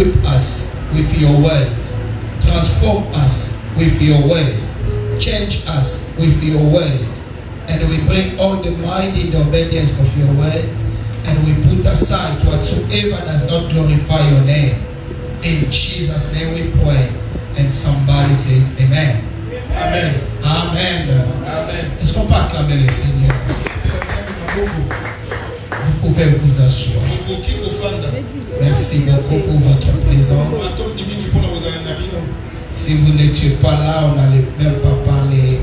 equip us with your word. Transform us with your word. Change us with your word. And we bring all the mind in the obedience of your word. And we put aside whatsoever does not glorify your name. In Jesus' name we pray. And somebody says amen. Amen. Amen. Amen. Est-ce qu'on peut acclamer le Seigneur? Vous pouvez vous asseoir. Merci beaucoup pour votre présence. Si vous n'étiez pas là, on n'allait même pas parler.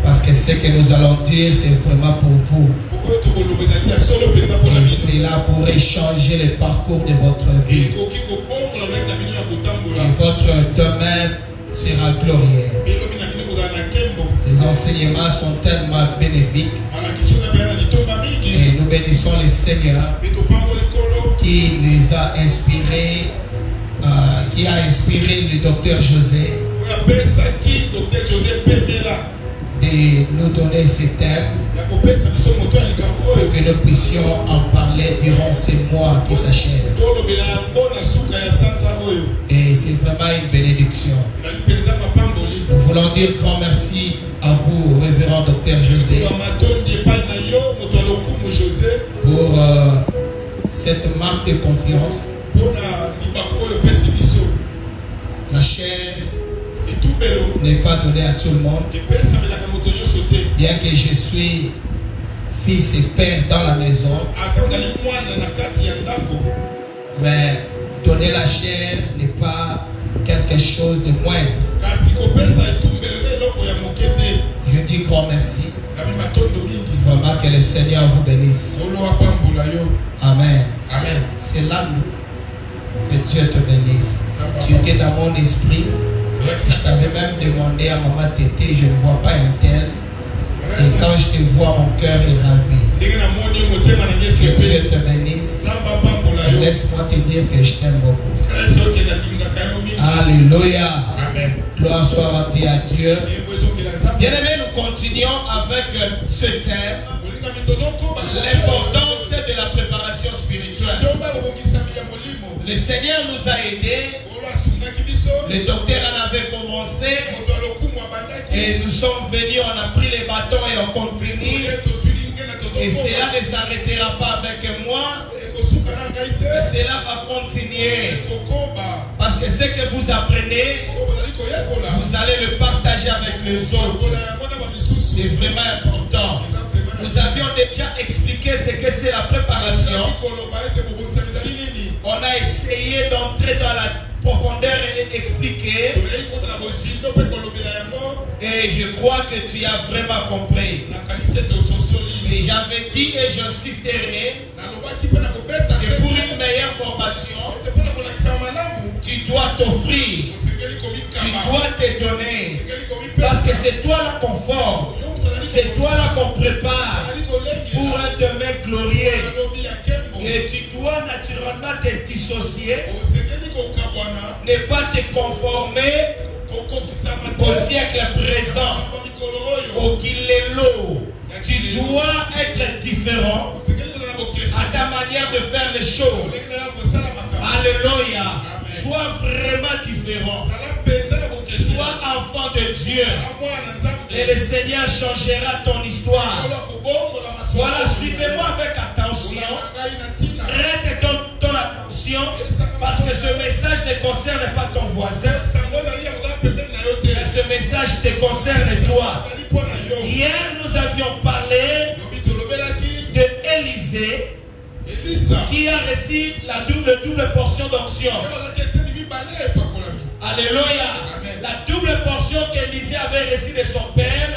Parce que ce que nous allons dire, c'est vraiment pour vous. Et c'est là pour échanger le parcours de votre vie. Et votre demain sera glorieux. Ces enseignements sont tellement bénéfiques. Et nous bénissons le Seigneur qui nous a inspirés, qui a inspiré le docteur José de nous donner ces thèmes pour que nous puissions en parler durant ces mois qui s'achèvent. Et c'est vraiment une bénédiction. Nous voulons dire grand merci à vous, révérend docteur José, pour cette marque de confiance. La chair n'est pas donnée à tout le monde. Bien que je suis fils et père dans la maison, mais donner la chair n'est pas quelque chose de moindre. Je dis grand merci. Vraiment que le Seigneur vous bénisse. Amen. Amen. C'est là que Dieu te bénisse. Tu étais dans mon esprit. Je t'avais même demandé à maman Tété, je ne vois pas un tel. Et quand je te vois, mon cœur est ravi. Que Dieu te bénisse. Et laisse-moi te dire que je t'aime beaucoup. Alléluia. Amen. Gloire soit rendue à Dieu. Bien-aimés, nous continuons avec ce thème. L'importance de la préparation spirituelle. Le Seigneur nous a aidés. Le docteur en avait commencé. Et nous sommes venus, on a pris les bâtons et on continue. Et cela ne s'arrêtera pas avec moi. Et cela va continuer. Parce que ce que vous apprenez, vous allez le partager avec les autres. C'est vraiment important. Nous avions déjà expliqué ce que c'est la préparation. On a essayé d'entrer dans la profondeur et expliquer. Et je crois que tu as vraiment compris. Et j'avais dit et j'insisterai que pour une meilleure formation, tu dois t'offrir, tu dois te donner, parce que c'est toi là qu'on forme, c'est toi là qu'on prépare pour un demain glorieux. Et tu dois naturellement te dissocier, ne pas te conformer au siècle présent, au Kilelo. Tu dois être différent à ta manière de faire les choses. Alléluia. Sois vraiment différent. Sois enfant de Dieu. Et le Seigneur changera ton histoire. Voilà, suivez-moi avec attention. Prête ton attention. Parce que ce message ne concerne pas ton voisin. Ce message te concerne toi. Hier, nous avions parlé de Élisée qui a reçu la double portion d'onction. Alléluia. La double portion qu'Élisée avait reçue de son père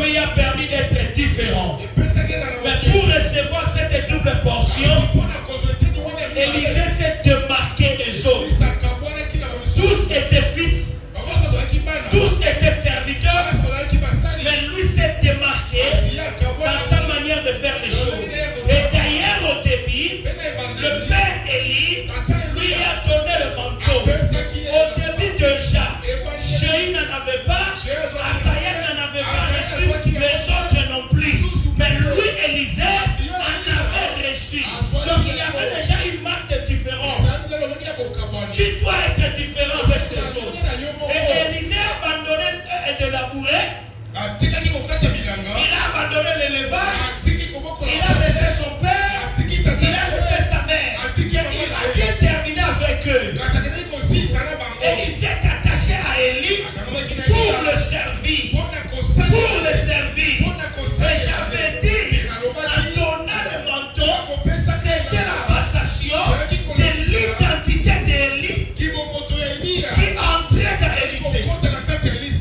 lui a permis d'être différent. Mais pour recevoir cette double portion, Élisée s'est démarqué des autres. Tous étaient fils, tous étaient serviteurs, mais lui s'est démarqué dans sa manière de faire les choses. Et d'ailleurs, au début, le père Élie lui a donné le manteau. Au début déjà, Jéhu n'en avait pas, Asaïa n'en avait pas reçu, les autres non plus. Mais lui, Élisée, en avait reçu. Donc qui entrait dans Élysée.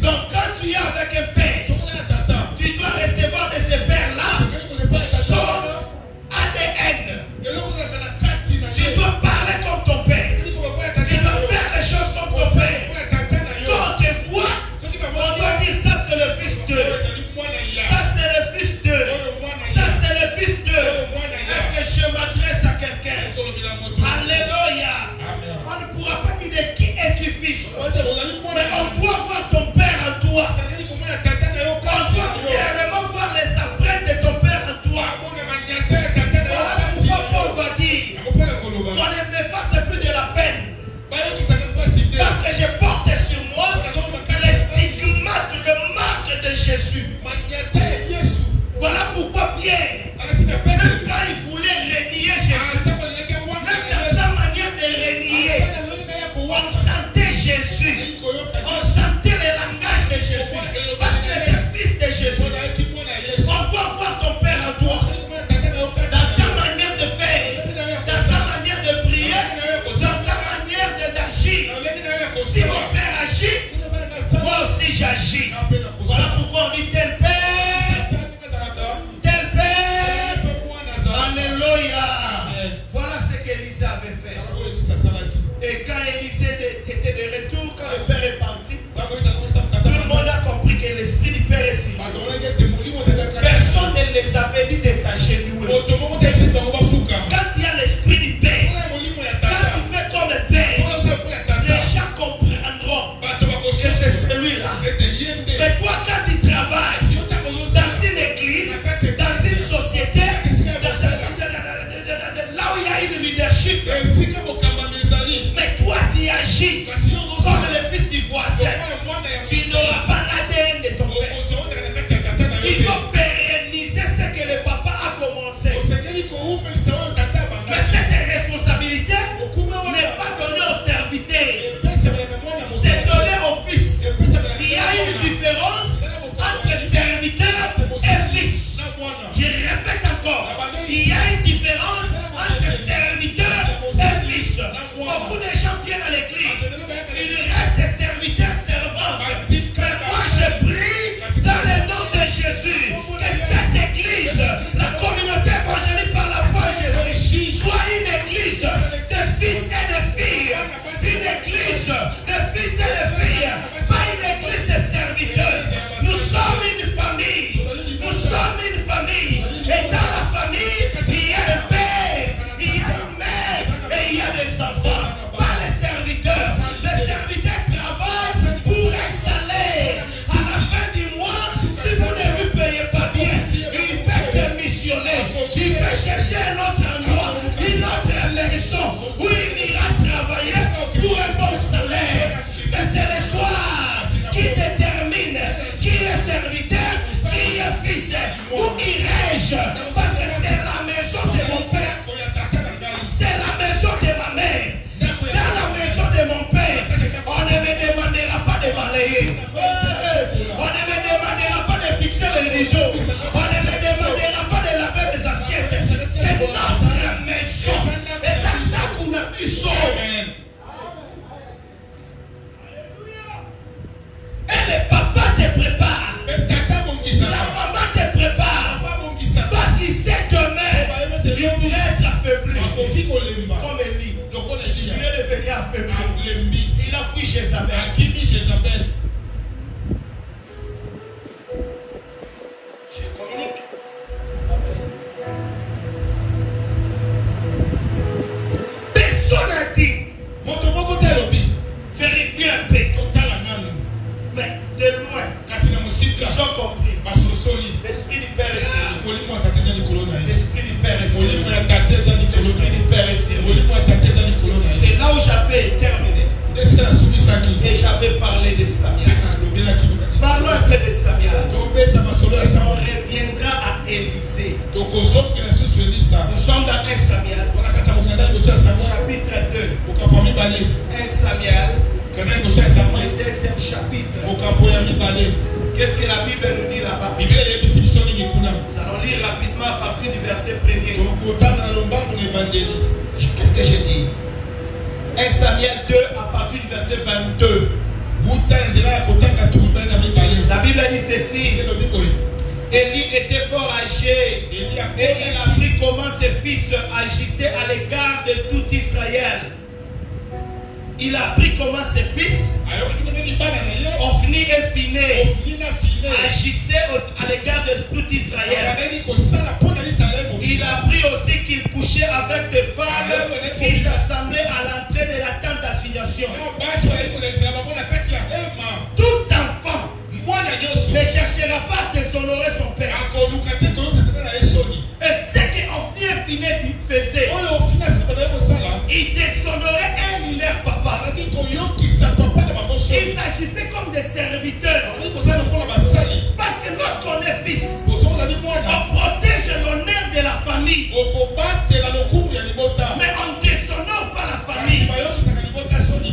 Donc quand tu es avec un père, tu dois recevoir de ce père-là son ADN. Tu dois parler comme ton père. Tu dois faire les choses comme ton père. Quand on te voit, on doit dire ça c'est le fils de. Ça c'est le fils de. Ça c'est le fils de. Est-ce que je m'adresse à quelqu'un? Alléluia. On ne pourra pas dire de qui es-tu fils. Mais on doit voir ton père en toi. On doit réellement voir les empreintes de ton père en toi. Voilà pourquoi Paul va dire qu'on ne me fasse plus de la peine. Parce que je porte sur moi les stigmates, le marque de Jésus. Voilà pourquoi Pierre, même quand il voulait renier Jésus, même dans sa manière de renier, on sentait Jésus. On sentait le langage de Jésus. Parce que le fils de Jésus, on doit voir ton père en toi. Dans ta manière de faire, dans ta manière de prier, dans ta manière d'agir. Si mon père agit, moi aussi j'agis. Voilà pourquoi on dit tel père, tel père. Alléluia. Voilà ce qu'Élisée avait fait. Et quand Élisée était de retour, quand le père est parti, tout le monde a compris que l'esprit du père est sur lui. Personne ne les avait dit de s'agenouiller. Quand il y a l'esprit du père, quand tu fais comme le père, les gens comprendront que c'est celui-là. Mais toi, quand tu travailles dans une église, dans une société, là où il y a une leadership, mais toi tu agis comme le fils du voisin, tu n'auras pas l'ADN de ton père. Il faut pérenniser ce que le papa a commencé. Mais cette responsabilité n'est pas donnée au serviteur, c'est donné au fils. Il y a une différence entre serviteur et fils. Je répète encore, il y a une différence entre serviteur et fils. Beaucoup de gens viennent à l'église, ils restent serviteurs servants. Mais moi je prie dans le nom de Jésus que cette église, la communauté évangélique par la foi de Jésus, soit une église de fils et de filles. Une église de fils et de filles, pas une église de serviteurs. Nous sommes une famille. Nous sommes une famille. Et dans la famille, il y a le père, il y a une mère et il y a des enfants. Pas les serviteurs. Les serviteurs travaillent pour un salaire. À la fin du mois, si vous ne lui payez pas bien, il peut démissionner. Il peut chercher un autre endroit, une autre maison où il ira travailler pour un bon salaire. Mais c'est le soir qui détermine qui est serviteur, qui est fils, où irai-je. Parce que c'est la maison de mon père, c'est la maison de ma mère. Dans la maison de mon père, on ne me demandera pas de balayer, on ne me demandera pas de fixer les rideaux, on ne me demandera pas de laver les assiettes. C'est notre maison. Et ça, qu'on a pu sauver. Et le papa te prépare, la maman te prépare, parce qu'il sait demain, il pourrait être affaibli. Comme Élie, il est devenu affaibli. Il a fui chez sa mère. Je communique. Personne n'a dit. Vérifiez un peu. Mais de loin, ils ont compris. L'esprit du Père est sur lui. L'esprit du Père est sur lui. L'esprit du Père est sur lui. C'est là où j'avais terminé. Et j'avais parlé de Samuel. Parlons un peu de Samuel. On reviendra à Élisée. Nous sommes dans 1 Samuel. Chapitre 2. 1 Samuel. Deuxième chapitre. Qu'est-ce que la Bible nous dit là-bas? Nous allons lire rapidement à partir du verset 1er. Qu'est-ce que j'ai dit? 1 Samuel 2 à partir du verset 20. 22. La Bible dit ceci. Élie était fort âgé et il a appris comment ses fils agissaient à l'égard de tout Israël. Il a appris comment ses fils, Ophni et Phiné, agissaient à l'égard de tout Israël. Il a appris aussi qu'il couchait avec des femmes qui s'assemblaient à l'entrée de la tente d'assignation. Tout enfant ne cherchera pas à déshonorer son père. Et ce que Ophni et Phiné faisaient, ils déshonoraient un et leur papa. Ils agissaient comme des serviteurs. Parce que lorsqu'on est fils, on protège l'honneur de la famille. Mais on ne déshonore pas la famille.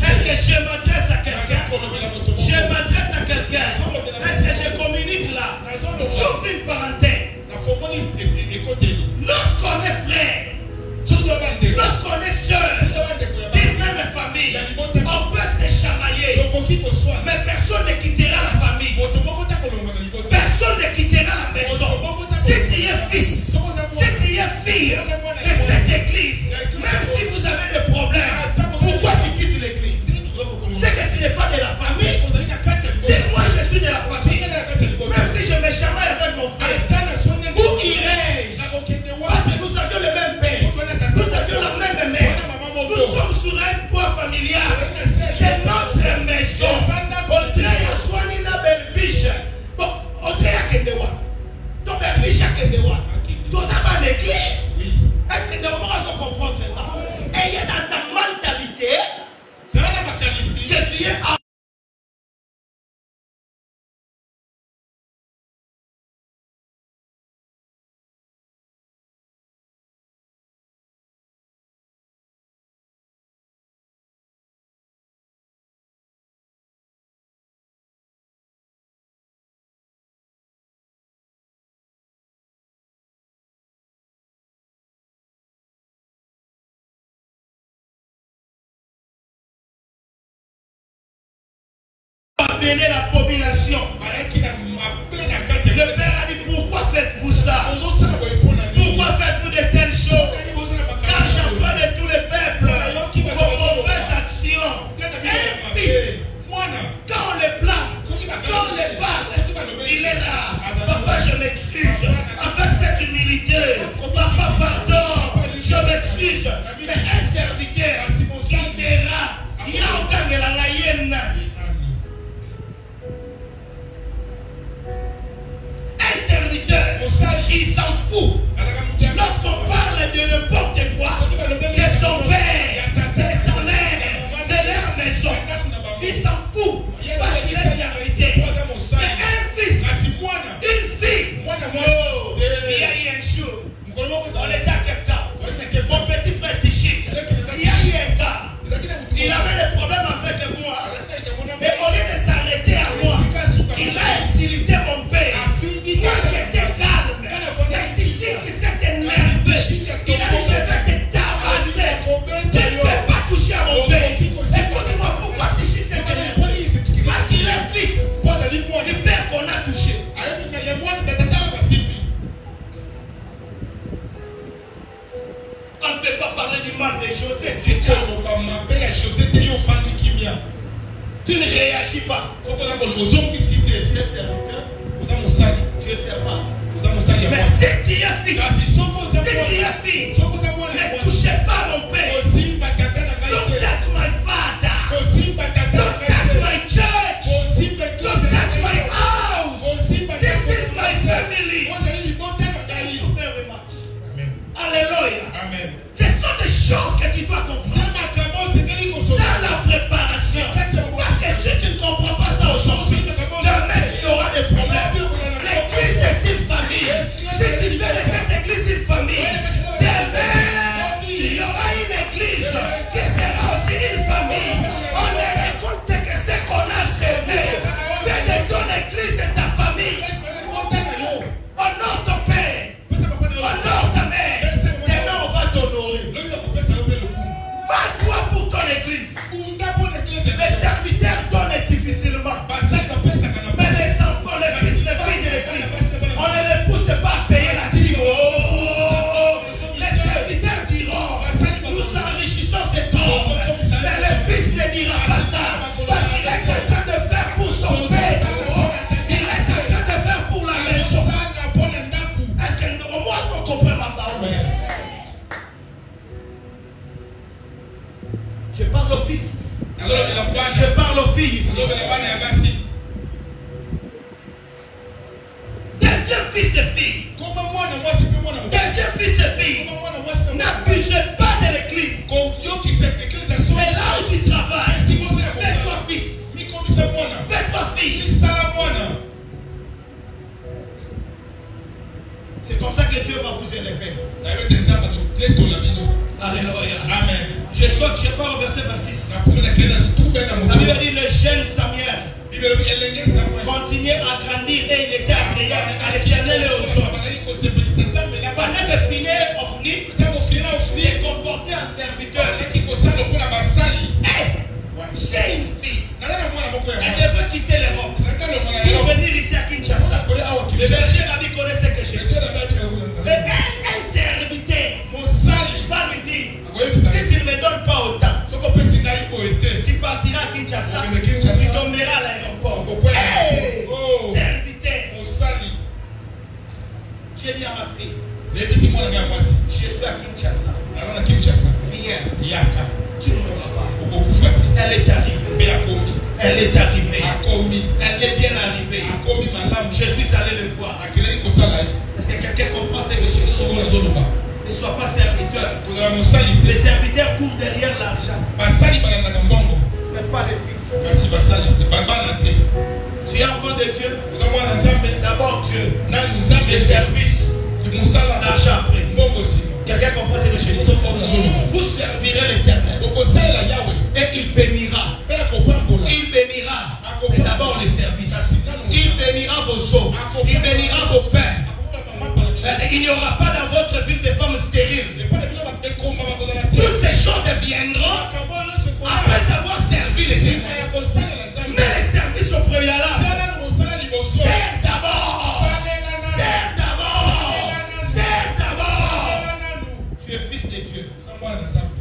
Est-ce que je m'adresse à quelqu'un? Je m'adresse à quelqu'un. Est-ce que je communique là? J'ouvre une parenthèse. Lorsqu'on est frère, lorsqu'on est soeur, d'une même famille, on peut se chamailler. Mais personne ne quittera la famille. Personne ne quittera la maison. Si tu es fils, si tu es fille de cette église, même si vous avez des problèmes, pourquoi tu quittes l'église? C'est que tu n'es pas de la famille. C'est moi, je suis de la famille. Même si je me chamaille avec mon frère, où irai-je? Parce que nous avions le même père, nous avions la même mère, nous sommes sur un poids familial. C'est notre maison. Andrea Swanina Belbiche. Bon, Andrea Kendewa. Ton Belbiche Kendewa. Toi, ça va à l'église. Est-ce que des moments on va comprendre maintenant? Et il y a dans ta mentalité que tu es à bénir la population. Le Père a dit pourquoi faites-vous ça? Pourquoi faites-vous de telles choses? Car j'apprends de tous les peuples vos mauvaises actions. Un fils, quand on le blâme, quand on le parle, il est là. Papa, je m'excuse. Avec cette humilité, papa, pardon, je m'excuse. Mais un serviteur qui dira, il y a aucun de la laïenne. Il s'en fout. Lorsqu'on parle de n'importe quoi, de son père, de son mère, de leur maison, il s'en fout parce qu'il est serviteur. Mais un fils, une fille, il y a eu un jour, on était à Cape Town, mon petit frère Tichik, il y a eu un gars, il avait des problèmes avec moi, et au lieu de s'arrêter à moi, il a insulté mon père. Quand j'étais calme, qui s'est énervé, il a dit je vais te tabasser, tu ne peux pas toucher à mon père. Écoutez-moi, pourquoi Tichik s'est énervé? Parce qu'il est fils du père qu'on a touché. On ne peut pas parler du mal de José. Tu ne réagis pas. Tu es serviteur, tu es servante. Mais si tu es fils, si tu es fille, ne touchez pas mon père. Don't touch my father. Don't touch my church. Don't touch my house. This is my family. Alléluia. Ce sont des choses que tu dois comprendre dans la préparation. Parce que si tu ne comprends pas ça aujourd'hui, demain tu auras des problèmes. L'église est une famille. Si tu fais de cette église une famille, demain tu auras une Je parle aux filles ici. Deviens fils de fille. Deviens fils de fille. N'abusez pas de l'église. C'est là où tu travailles. Fais-toi fils. Fais-toi fille. C'est comme ça que Dieu va vous élever. Alléluia. Amen. Je parle au verset 26. La Bible dit le jeune Samuel continuait à grandir et il était agréable à l'Éternel et aux hommes. Pendant que Phinéas s'est comporté en serviteur. J'ai une fille. Elle devait quitter l'Europe pour venir ici à Kinshasa. Le berger Rabbi connaît ce que j'ai dit. Mais elle servitait. Va lui dire, si tu ne me donnes pas autant, tu partiras à Kinshasa, tu tomberas à l'aéroport. Hey, serviteur. J'ai dit à ma fille, je suis à Kinshasa. Viens. Tu ne m'auras pas. Elle est arrivée. Elle est arrivée. Elle est bien arrivée. Je suis allé le voir. Est-ce que quelqu'un comprend ce que je dis? Ne sois pas serviteur. Les serviteurs courent derrière l'argent. Mais pas les fils. Tu es enfant de Dieu. D'abord Dieu. Les services. L'argent après. Quelqu'un comprend ce que je dis? Vous servirez l'Éternel. Et il bénira. Il bénira. Mais d'abord les services. Il bénira vos eaux. Il bénira vos pains. Il n'y aura pas dans votre ville de femmes stériles. Toutes ces choses viendront après avoir servi l'Éternel. Mais les services au préalable. Sers d'abord. Sers d'abord. Sers d'abord. Tu es fils de Dieu.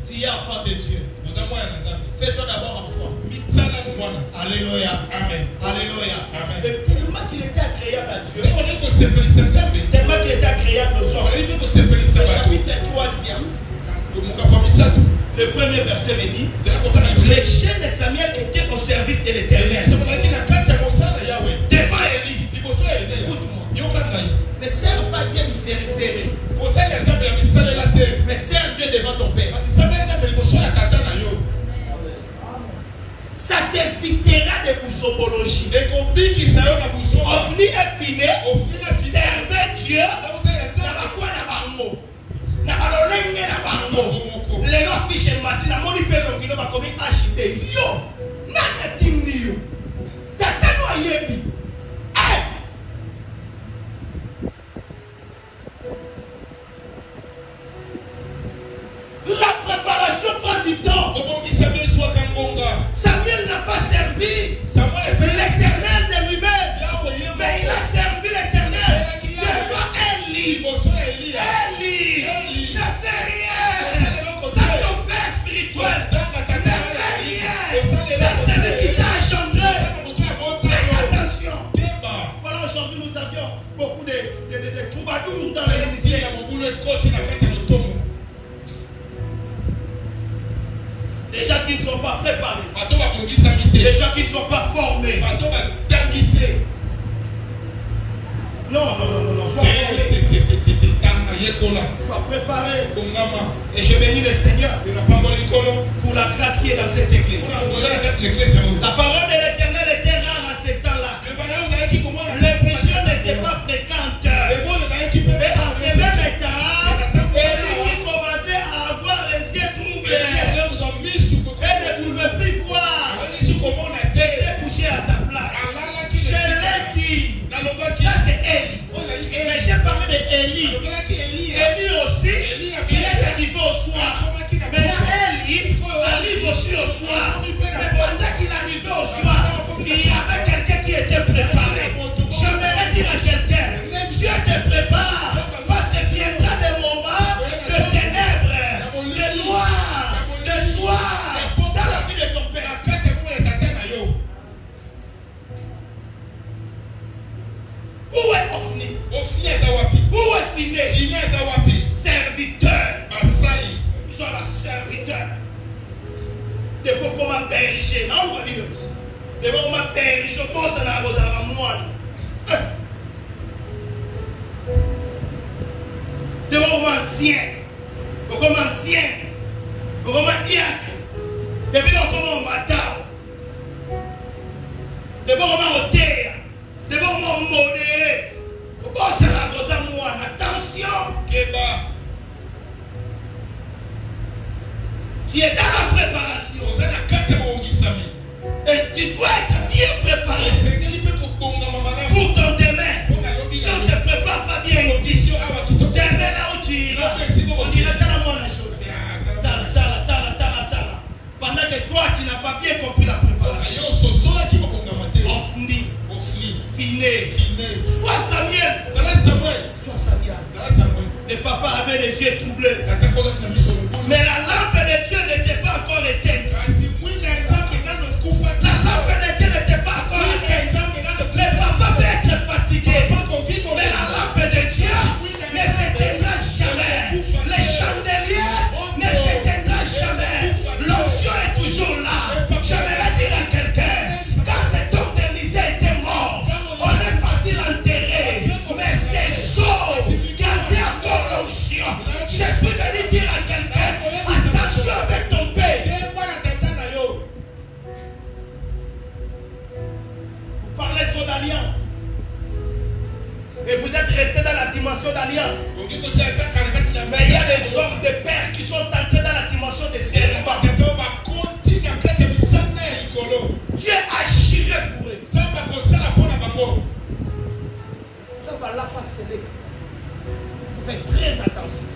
Tu es enfant de Dieu. Fais-toi d'abord enfant. Alléluia. Amen. Alléluia. Amen. Tellement qu'il était agréable à Dieu. Tellement qu'il était agréable aux hommes. Le chapitre 3e. Le premier verset me dit, les jeunes de Samuel étaient au service de l'Éternel. Devant Élie. Écoute-moi. Ne sers pas Dieu serré. Mais sers Dieu devant ton Père. Ça t'évitera de bousobologie. Ovni est fini. Servez Dieu. Les gens fichent matin, mon père qui n'a pas commis acheter. Yo, n'a timni yo. Tata noyebi. La préparation prend du temps. Samuel n'a pas servi l'Éternel de lui-même, mais il a servi l'Éternel devant Élie. Élie ne fait rien. Ça ton père spirituel ne fait rien. Ça c'est lui qui t'a engendré. Fais attention. Voilà, aujourd'hui nous avions beaucoup de troubadours dans le ministère. Des gens qui ne sont pas préparés. Des gens qui ne sont pas formés. Non, sois formé. Sois préparé. Et je bénis le Seigneur pour la grâce qui est dans cette église. La parole de l'Éternel était rare à ce temps-là. Les visions n'étaient pas fréquentes. Mais en ce même état, Élie commençait à avoir un ciel troublé. Elle ne pouvait plus voir. Elle était couchée à sa place. Je l'ai dit. Ça c'est Élie. Mais j'ai parlé d'Élie. Élie aussi, il est arrivé au soir. Mais là, Élie arrive aussi au soir. Mais pendant qu'il arrivait au prophète. Devant ma père, je pense à la moine. Devant mon ancien, comme ancien, comme diacre, devant comme matin, devant mon terre, devant mon modéré. Pourquoi c'est la chose à moi? Attention, Keba. Tu es dans la préparation. Et tu dois être bien préparé pour ton demain. Si on ne te prépare pas bien ici, demain là où tu iras, on dira t'as la bonne chose. Tala. Pendant que toi tu n'as pas bien compris la préparation. Ofni, finé. Sois Samuel. Le papa avait les yeux troublés. Mais la lampe de Dieu n'était pas encore éteinte. La lampe de Dieu n'était pas encore éteinte. Le papa peut être fatigué. Mais la lampe de Dieu ne s'éteindra jamais. Les chandeliers ne s'éteindra jamais. L'onction est toujours là. J'aimerais dire à quelqu'un, quand cet homme d'Élysée était mort, on est parti l'enterrer. Mais c'est sauf gardez encore l'onction. Je suis venu dire à quelqu'un, attention avec ton père. Vous parlez trop d'alliance. Et vous êtes resté dans la dimension d'alliance. Mais il y a des hommes de pères qui sont entrés dans la dimension de serment. Dieu a géré pour eux. Ça va là pas sceller. Fais très attention.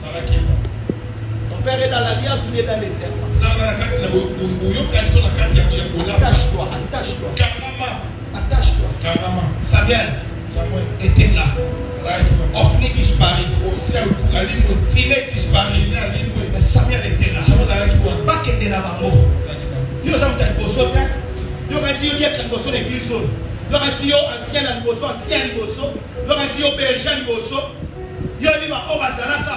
Ton père est dans l'alliance ou il est dans les serments. Attache-toi. Samuel était là. Ofni disparu. Filet disparu. Mais Samuel était là. Pas qu'il était là. Nous sommes dans le bosso. Nous sommes dans l'église. Nous sommes ancien à l'Ibosso, ancien à l'Ibosso. Nous sommes berger à l'Ibosso. Nous sommes au Bazaraka.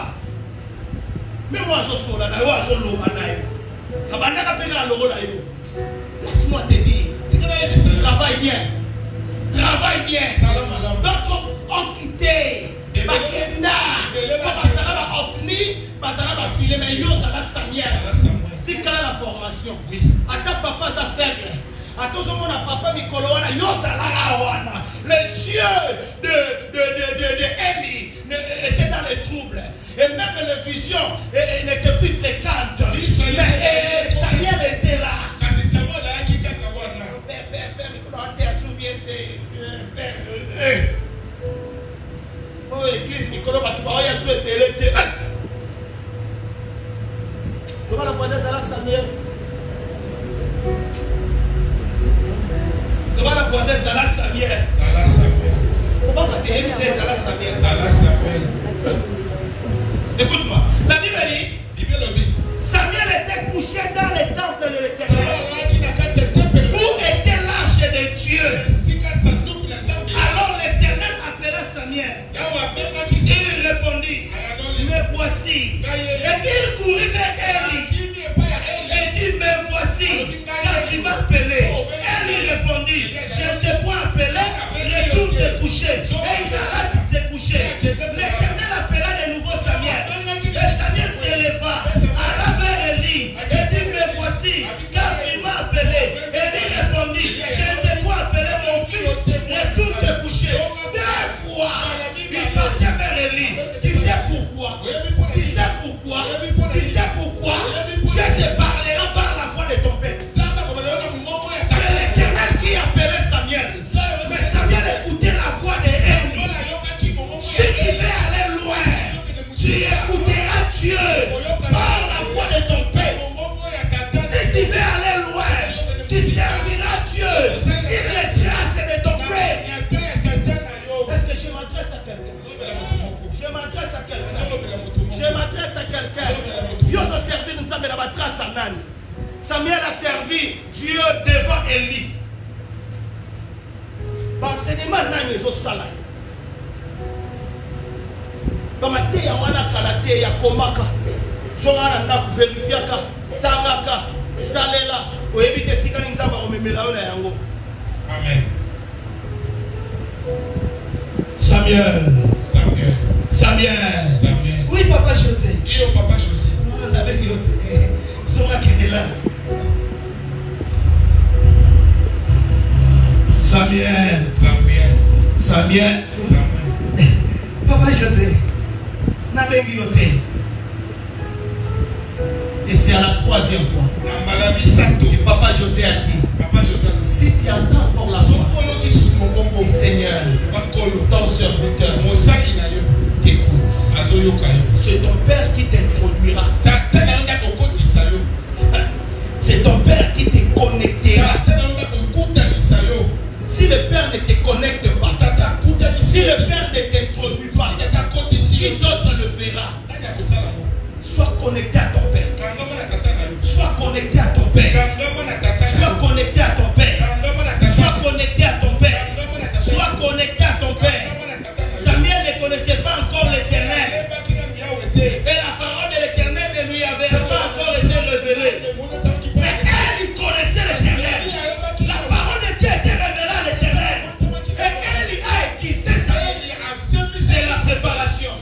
Mais moi, je suis là. Je suis là. Laisse-moi te dire. Travaille bien. Travaille bien. D'autres ont quitté. Bakenda. Bazaraka Ofni. Bazaraka Filé. Mais yo, ça va Samuel. C'est quelle est la formation? Attends, papa, ça faible. Attention, mon papa Mikoloana, Yosalawana. Les yeux de Eli étaient dans les troubles. Et même les visions n'étaient plus fréquentes. Mais Samuel était là. Oh, l'église Mikolo, il y a sur le télé. Comment la voisine, ça là, Samuel? Comment la voisine, ça là, Samuel? Comment va te réviser, ça là, Samuel? Écoute-moi. La Bible dit, Samuel était couché dans le temple de l'Éternel. Où était l'arche de Dieu? Alors l'Éternel appela Samuel. Il répondit, me voici. Et il courut vers Eli. Et dit, me voici. Quand tu m'as appelé. Eli répondit, je te vois appeler, retourne te coucher. Et il alla se coucher. L'Éternel appela de nouveau Samuel. Et Samuel se leva, alla vers Eli. Et dit, me voici. Quand tu m'as appelé. Eli répondit, je te vois appeler mon fils, retourne te coucher. 2 fois, il partait vers Eli. Tu sais pourquoi? Tu sais pourquoi? Tu sais pourquoi? Dieu te parlera par la voix de ton père. C'est l'Éternel qui appelait Samuel. Mais Samuel écoutait la voix de Eli. Si tu veux aller loin, tu écouteras Dieu par la voix de ton père. Si tu veux aller loin, tu serviras Dieu sur les traces de ton père. Est-ce que je m'adresse à quelqu'un? Je m'adresse à quelqu'un. Je m'adresse à quelqu'un. Dieu a servi nous sommes dans la trace à Nani. Samuel a servi Dieu devant Eli. L'enseignement Nani est au salaire. Dans ma tête, il y a un kalate, il y a komaka. Zongana na vérifiaka, tangaka, salela, Amen. Samuel. Oui, Papa José. Et Papa José. On avait dit Sora qui était là. Samuel. Papa José. N'avait dit et c'est à la troisième fois. Et Papa José a dit, si tu entends encore la voix, dis Seigneur, ton serviteur t'écoute. C'est ton père qui t'introduira. C'est ton père qui te connectera. Si le père ne te connecte pas, si le père ne t'introduit pas, qui d'autre le fera? Sois connecté à ton père. Sois connecté à ton père. Sois connecté à ton père. Sois connecté à ton père. Sois connecté à ton père. Samuel ne connaissait pas encore l'Éternel. Et la parole de l'Éternel ne lui avait pas encore été révélée. Mais elle, il connaissait l'Éternel. La parole de Dieu était révélée à l'Éternel. Et elle a aiguisé sa vie. C'est la préparation.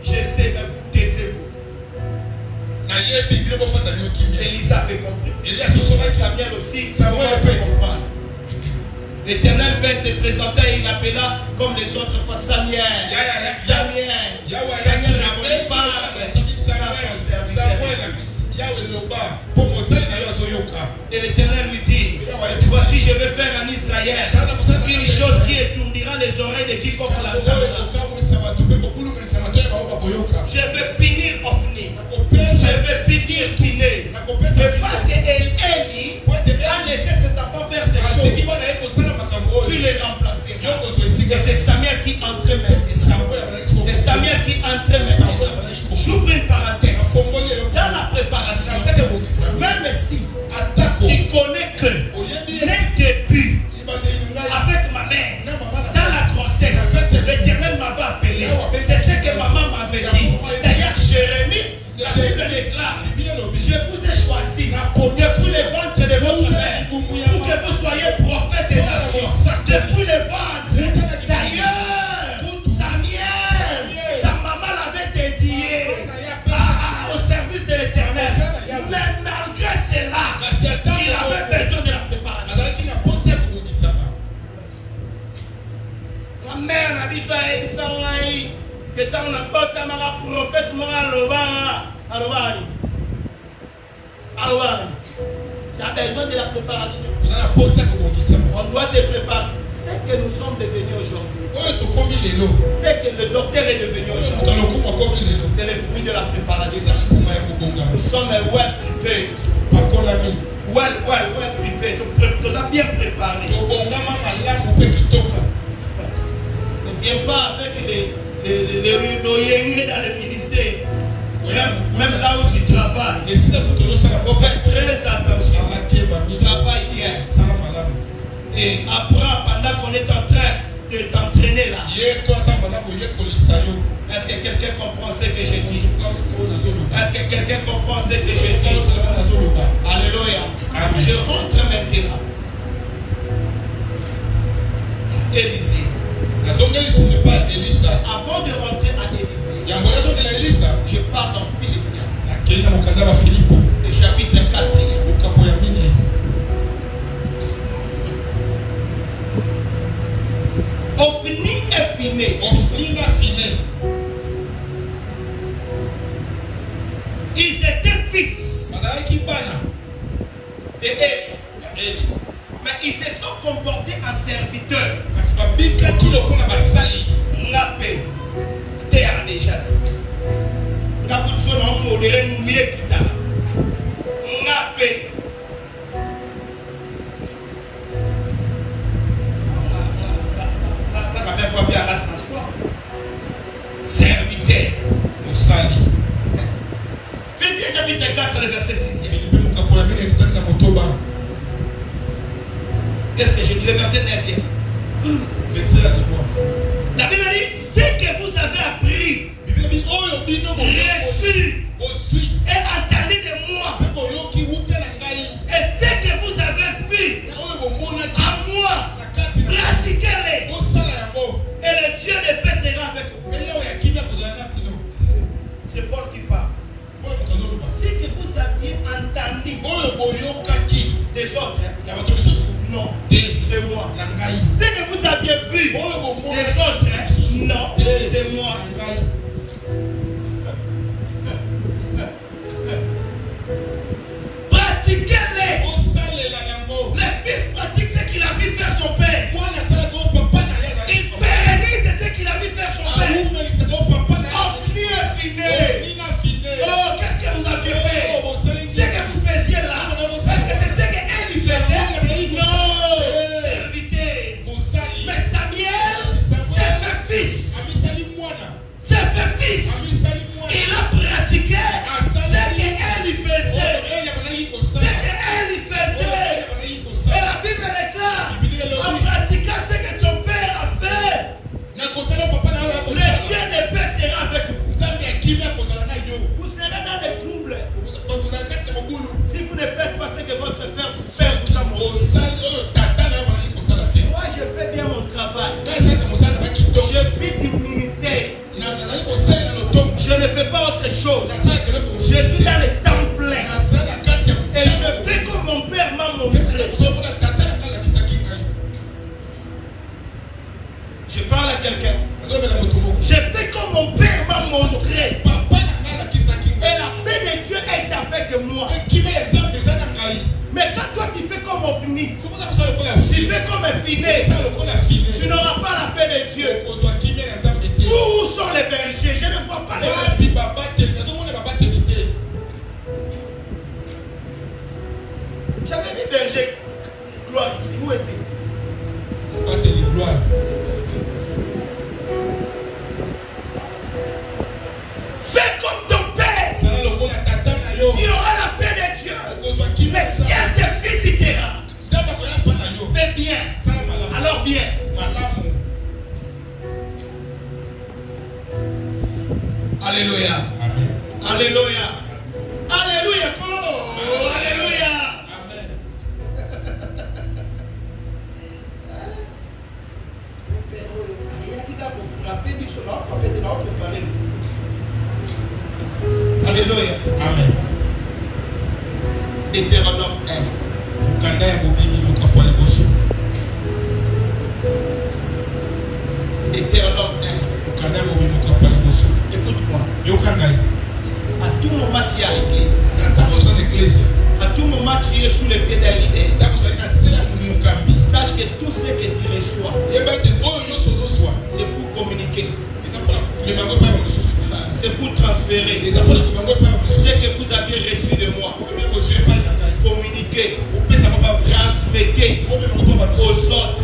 J'essaie de vous taisez-vous. Élisa avait compris. Samuel aussi. Samuel avait compris. L'Éternel vint se présenter et il appela comme les autres fois Samuel. Samuel. Samuel parle. Et l'Éternel lui dit, voici je vais faire en Israël une chose qui étourdira les oreilles de quiconque l'entendra. Je vais punir Ophni. Je vais punir Finé. Mais parce que Eli a laissé ses enfants faire ces choses, tu les remplaceras. Et c'est Samuel qui entrait maintenant. C'est Samuel qui entrait maintenant. J'ouvre une parenthèse. Dans la préparation, même si tu connais que les débuts avec ma mère, dans la grossesse, l'Éternel m'avait appelé. C'est ce que maman m'avait dit. D'ailleurs, Jérémie, la Bible déclare, je vous ai choisi depuis le ventre de votre mère pour que vous soyez prophète des nations. Depuis le ventre. D'ailleurs, Samuel, sa maman l'avait dédié au service de l'Éternel. Mais malgré cela, il avait besoin de la préparation. La mère n'a dit ça et ça que tant on a pas tant la prophète moi alobani. Tu as besoin de la préparation. On doit te préparer. C'est que nous sommes devenus aujourd'hui. C'est que le docteur est devenu aujourd'hui. C'est le fruit de la préparation. Nous sommes well prepared. Well prepared. Nous avons bien préparé. Ne viens pas avec les yéngés dans le ministère. Même là où tu travailles. Fais très attention. Travaille bien. Et apprends pendant qu'on est en train de t'entraîner là. Est-ce que quelqu'un comprend ce que j'ai dit? Est-ce que quelqu'un comprend ce que j'ai dit? Alléluia. Je rentre maintenant. Élisée. Avant de rentrer à Élisée, je pars dans Philippiens. Le chapitre 4. Ophni et Finé. Ils étaient fils de Eli. Mais ils se sont comportés en serviteurs. Napé, terre déjà. Kaputsono modéré mieux kita. Napé. La caméra va bien à transport. Serviteur. Osali. Philippiens chapitre 4, le verset 6. Qu'est-ce que j'ai dit? Le verset 9. La Bible dit, ce que vous avez appris, reçu qui? Des autres. Non. De moi. Ce que vous aviez vu des autres, non. De moi. Pratiquez-les. Le fils pratique ce qu'il a vu faire son père. Il pérennise ce qu'il a vu faire son père. Ofni est fini. Oh, qu'est-ce que vous aviez fait? Ce que vous faisiez là, est-ce que c'est ce qu'elle lui faisait? Non. Serviteur. Mais Samuel, c'est fait fils. C'est fait fils. Il a pratiqué ce qu'elle lui faisait. Ce qu'elle lui faisait. Et la Bible déclare, en pratiquant ce que ton père a fait, le Dieu de paix sera avec vous. Vous serez dans des troubles. Si vous ne faites pas ce que votre père vous a montré. Moi, je fais bien mon travail. Je vis du ministère. Je ne fais pas autre chose. Je suis dans les temps pleins. Et je fais comme mon père m'a montré. Je parle à quelqu'un. Je fais comme mon père m'a montré. Et la paix de Dieu est avec moi. Mais quand toi tu fais comme on finit, tu fais comme un finet, tu n'auras pas la paix de Dieu. Où sont les bergers? Je ne vois pas les bergers. J'avais vu berger gloire ici. Où est-il? Fais comme ton père. Tu auras la paix de Dieu. Mais si elle te visitera, fais bien. Alors bien. Alléluia. Alléluia. Alléluia. Oh, alléluia. Alléluia. Amen. Deutéronome 1. Deutéronome 1. Écoute-moi. À tout moment tu es à l'église. À tout moment tu es sous les pieds d'un leader. Sache que tout ce que tu reçois, c'est pour communiquer. C'est pour transférer ce que vous avez reçu de moi. Communiquer, transmettez aux autres.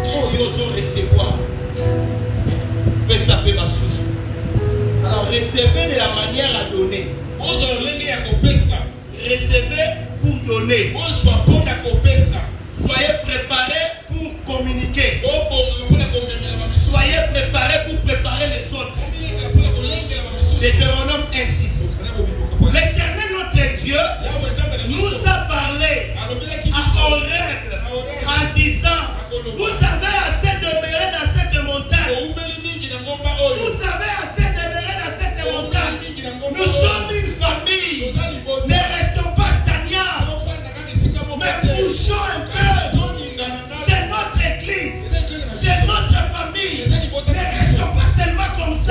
Oh, ils osent recevoir. Alors recevez de la manière à donner. Recevez pour donner. Soyez préparés pour communiquer. Soyez préparés pour préparer les autres. Deutéronome 1:6. L'Éternel notre Dieu nous a parlé à Horeb en disant: vous avez assez demeuré dans cette montagne. Vous avez assez demeuré dans cette montagne. Nous sommes une famille. Ne restons pas stagnants, mais bougeons un peu. C'est notre église, c'est notre famille. Ne restons pas seulement comme ça.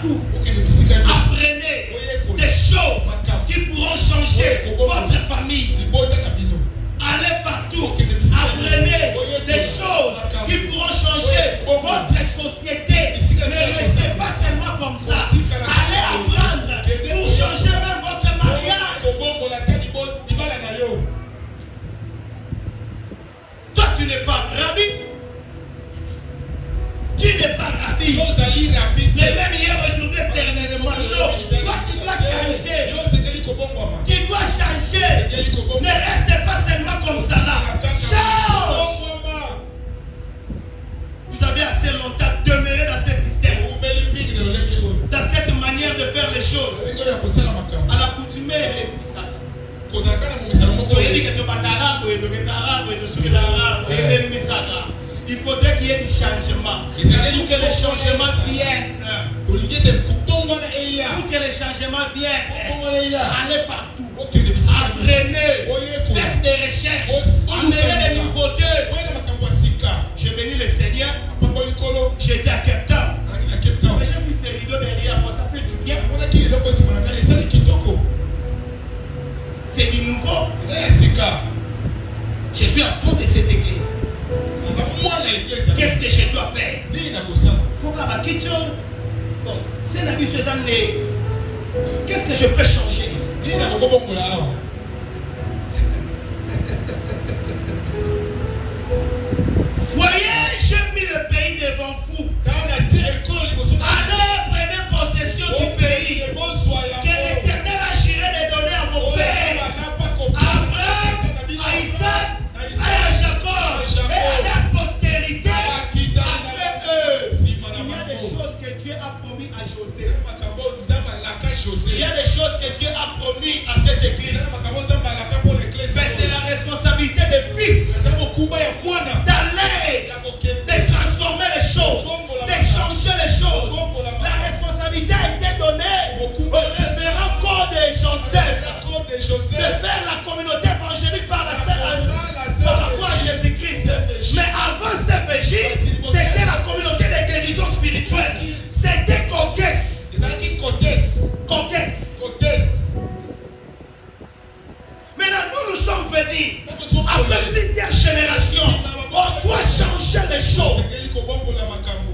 partout. Apprenez des choses qui pourront changer votre famille. Allez partout. Apprenez des choses qui pourront changer votre société. Ne restez pas seulement comme ça. Allez apprendre pour changer même votre mariage. Toi, tu n'es pas rabbi. Tu n'es pas rabbi. Mais même hier, aujourd'hui, éternellement. Toi, tu dois changer. Tu dois changer. Ne restez pas seulement comme ça là. Change. Vous avez assez longtemps demeuré dans ce système. Dans cette manière de faire les choses. À l'accoutumée, les petits sacs. Il faudrait qu'il y ait des changements. Pour que les changements viennent. Pour que les changements viennent. Allez partout. Apprenez. Faites des recherches. Amenez des nouveautés. J'ai béni le Seigneur. J'étais à Cape Town. Mais j'ai mis ces rideaux derrière moi. Ça fait du bien. C'est du nouveau. Je suis à fond de cette église. Qu'est-ce que je dois faire? Bon, c'est la vie année. Qu'est-ce que je peux changer ici? Voyez, j'ai mis le pays devant vous. Allez, prenez possession du pays. Que l'Éternel agirait de donner à vos pères. Abraham, à Isaac, à Jacob et à la postérité après eux. Il y a des choses que Dieu a promis à José. Il y a des choses que Dieu a promis à cette église. Mais c'est la responsabilité des fils d'aller, de transformer les choses, de changer les choses. La responsabilité a été donnée au révérend corps de Joseph de faire la communauté évangélique par la foi à Jésus-Christ. Mais avant CFJ, c'était la communauté de guérison spirituelle. C'était Coquès. Maintenant, nous sommes venus après plusieurs générations. On doit changer les choses.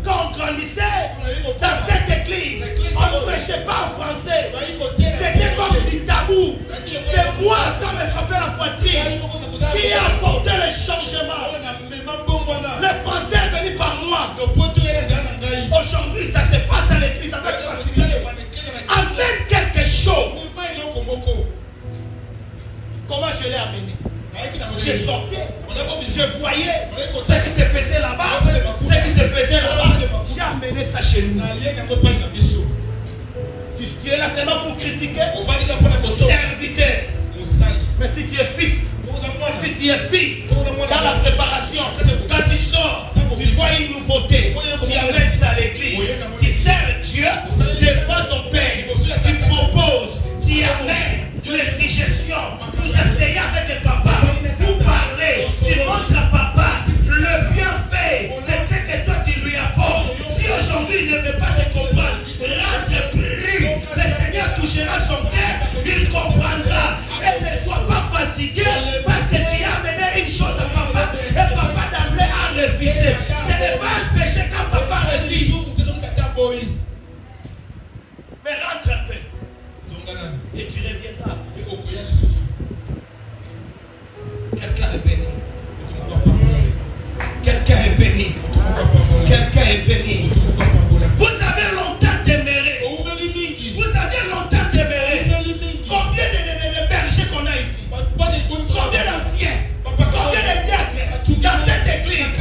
Quand on grandissait dans cette église, on ne prêchait pas en français. C'était comme si tabou. C'est moi, ça me frappait la poitrine, qui a apporté le changement. Le français est venu par moi. Aujourd'hui, ça se passe à l'église avec facilité. Amène quelque chose. Comment je l'ai amené? Je sortais, je voyais ce qui se faisait là-bas, J'ai amené ça chez nous. Tu es là seulement pour critiquer, serviteur. Mais si tu es fils, si tu es fille, dans la préparation, quand tu sors, tu vois une nouveauté, tu amènes ça à l'église, tu sers Dieu devant ton Père, tu proposes, tu amènes les suggestions, vous asseyez avec le papa, vous parlez, tu montres à papa le bienfait de ce que toi tu lui apportes. Si aujourd'hui il ne veut pas te comprendre, rentre, prie, le Seigneur touchera son cœur, il comprendra. Et ne sois pas fatigué parce que tu as amené une chose à papa et papa d'emblée a refusé. Ce n'est pas un péché quand papa refuse. Mais rentre un peu. Et tu reviendras. Quelqu'un est béni. Quelqu'un est béni. Quelqu'un est béni. Vous avez longtemps demeuré. Vous avez longtemps demeuré. Combien de bergers qu'on a ici? Combien d'anciens? Combien de diacres dans cette église?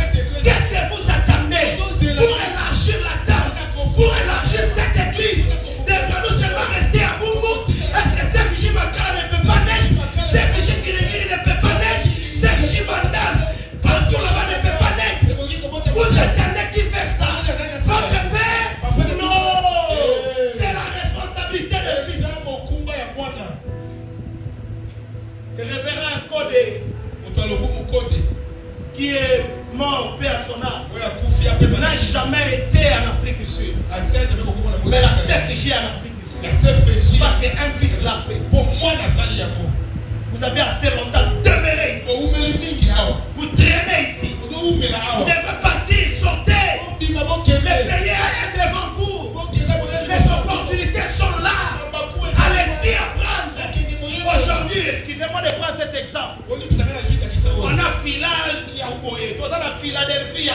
Qu'est-ce que vous attendez pour élargir la table? Pour élargir cette église? Devons-nous seulement rester à Boumou? Est-ce que CFJ Makara ne peut pas naître? CFJ Kirigiri ne peut pas naître? CFJ Bandam, Fantou là-bas ne peut pas naître? Vous attendez qui fait ça? Votre père? Non! C'est la responsabilité de fils. Le révérend Kodé, qui est mort, paix à son âme, n'a jamais été en Afrique du Sud. Mais la CFJ en Afrique du Sud. La CFJ. Parce qu'un fils l'a fait. Pour moi, la salle Yako. Vous avez assez longtemps demeuré ici. Vous traînez ici. Vous devez partir, sortez. Le pays est devant vous. Les opportunités sont là. Allez-y apprendre. Aujourd'hui, excusez-moi de prendre cet exemple. On a Philadelphie, on a Philadelphie.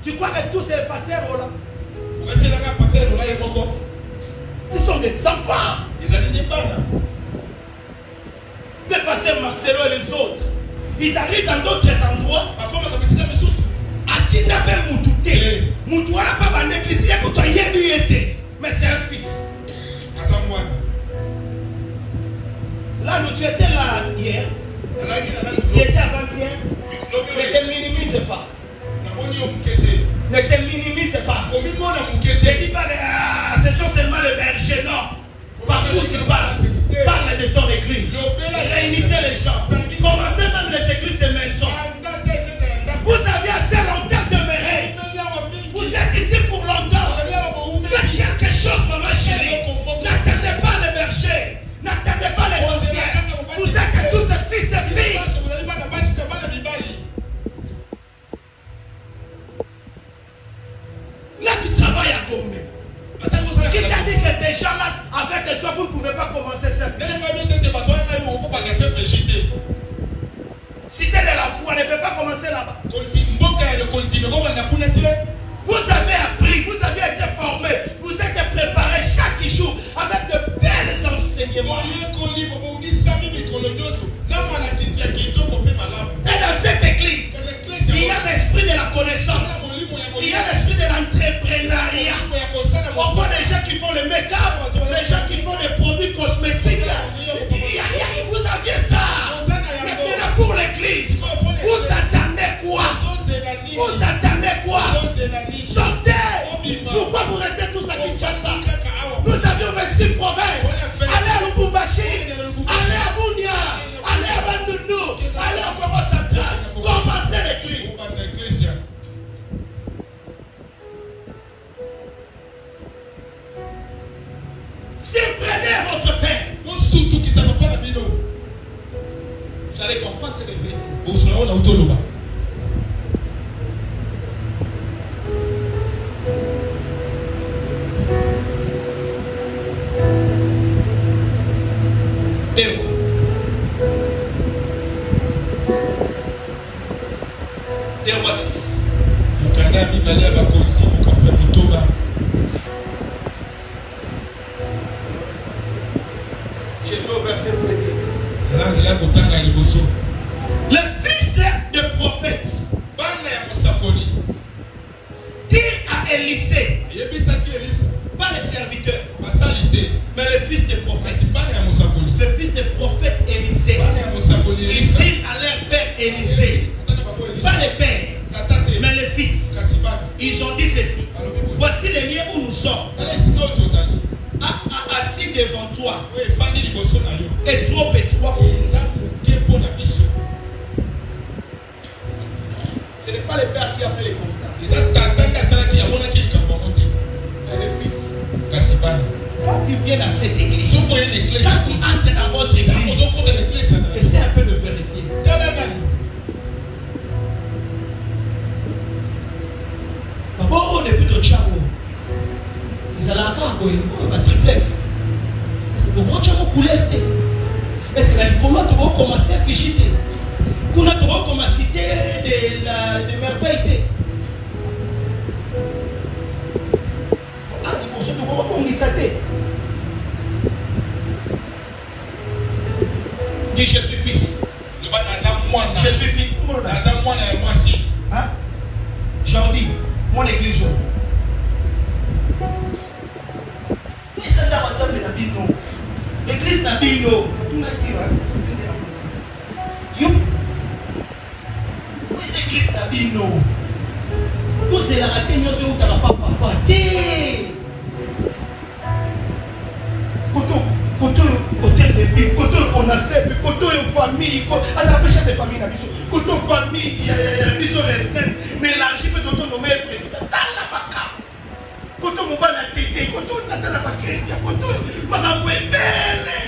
Tu crois que tous ces pasteurs là? Ce sont des enfants. Les pasteurs Marcelo et les autres, ils arrivent dans d'autres endroits. Atinda ben Moutouté. Moutouala pas dans l'église, il y a que toi mais c'est un fils. Là, nous tu étais là hier. Tu étais avant-hier. Ne te minimise pas. Ne te minimise pas. Ne dis pas que ce sont seulement les bergers, non. Partout tu parles. Parle de ton église. Réunissez les gens. Commencez même les églises de maison. Vous avez assez longtemps demeuré. Vous êtes ici pour longtemps. Faites quelque chose, maman chérie. N'attendez pas les bergers. N'attendez pas les anciens. Vous êtes tous fils et filles. Là, tu travailles à Gombe. Qui t'a dit que ces gens-là, avec toi, vous ne pouvez pas commencer cette vie? Cité de la foi ne peut pas commencer là-bas. Vous avez appris, vous avez été formé, vous êtes préparé chaque jour avec de belles enseignements. Et dans cette église, il y a l'esprit de la connaissance. Il y a l'esprit de l'entrepreneuriat. On voit des gens qui font le make-up, des gens qui font des produits cosmétiques. Vous aviez ça. Maintenant pour l'église, vous attendez quoi? Vous attendez quoi? Sortez. Pourquoi vous restez tous à Kinshasa? Nous avions 26 provinces. Allez à Lubumbashi, allez à Bunia, allez à Bandundu, allez au Congo central. Commencez l'église. Surprenez votre père. Vous allez comprendre ce que je veux dire. Dewa 6. Jésus au verset 1. Le fils de prophète dit à Élisée, pas le serviteur, mais le fils de prophète. Le fils de prophète Élisée. Il dit à leur père Élisée, pas le père, mais le fils. Ils ont dit ceci. Voici le lieu où nous sommes. Assis devant toi. Et trop étroit. Ce n'est pas le père qui a fait les constats. Mais le fils. Quand tu viens dans cette église, quand tu entres dans votre église, essaie un peu de vérifier. D'abord, on est plutôt tchao. Ils allaient à Kago, un triplex. Est-ce que vous avez coulé? Est-ce que la Nicolas, tu vas commencer à fichiter? Tu vas commencer de merveilles. Dis je suis fils. Je suis fils. Hein? Jean-Di, mon église. L'église n'a pas l'église n'a pas vous êtes la raté, nous sommes pas papa. Côté hôtel de ville, côté on a servi, côté famille, à la recherche de famille, côté famille, il y a mise au restreinte, mais l'argent peut nommé président. Dans la baka. Côté mon ban a été te koto tata na ba chrétien koto makambo ebele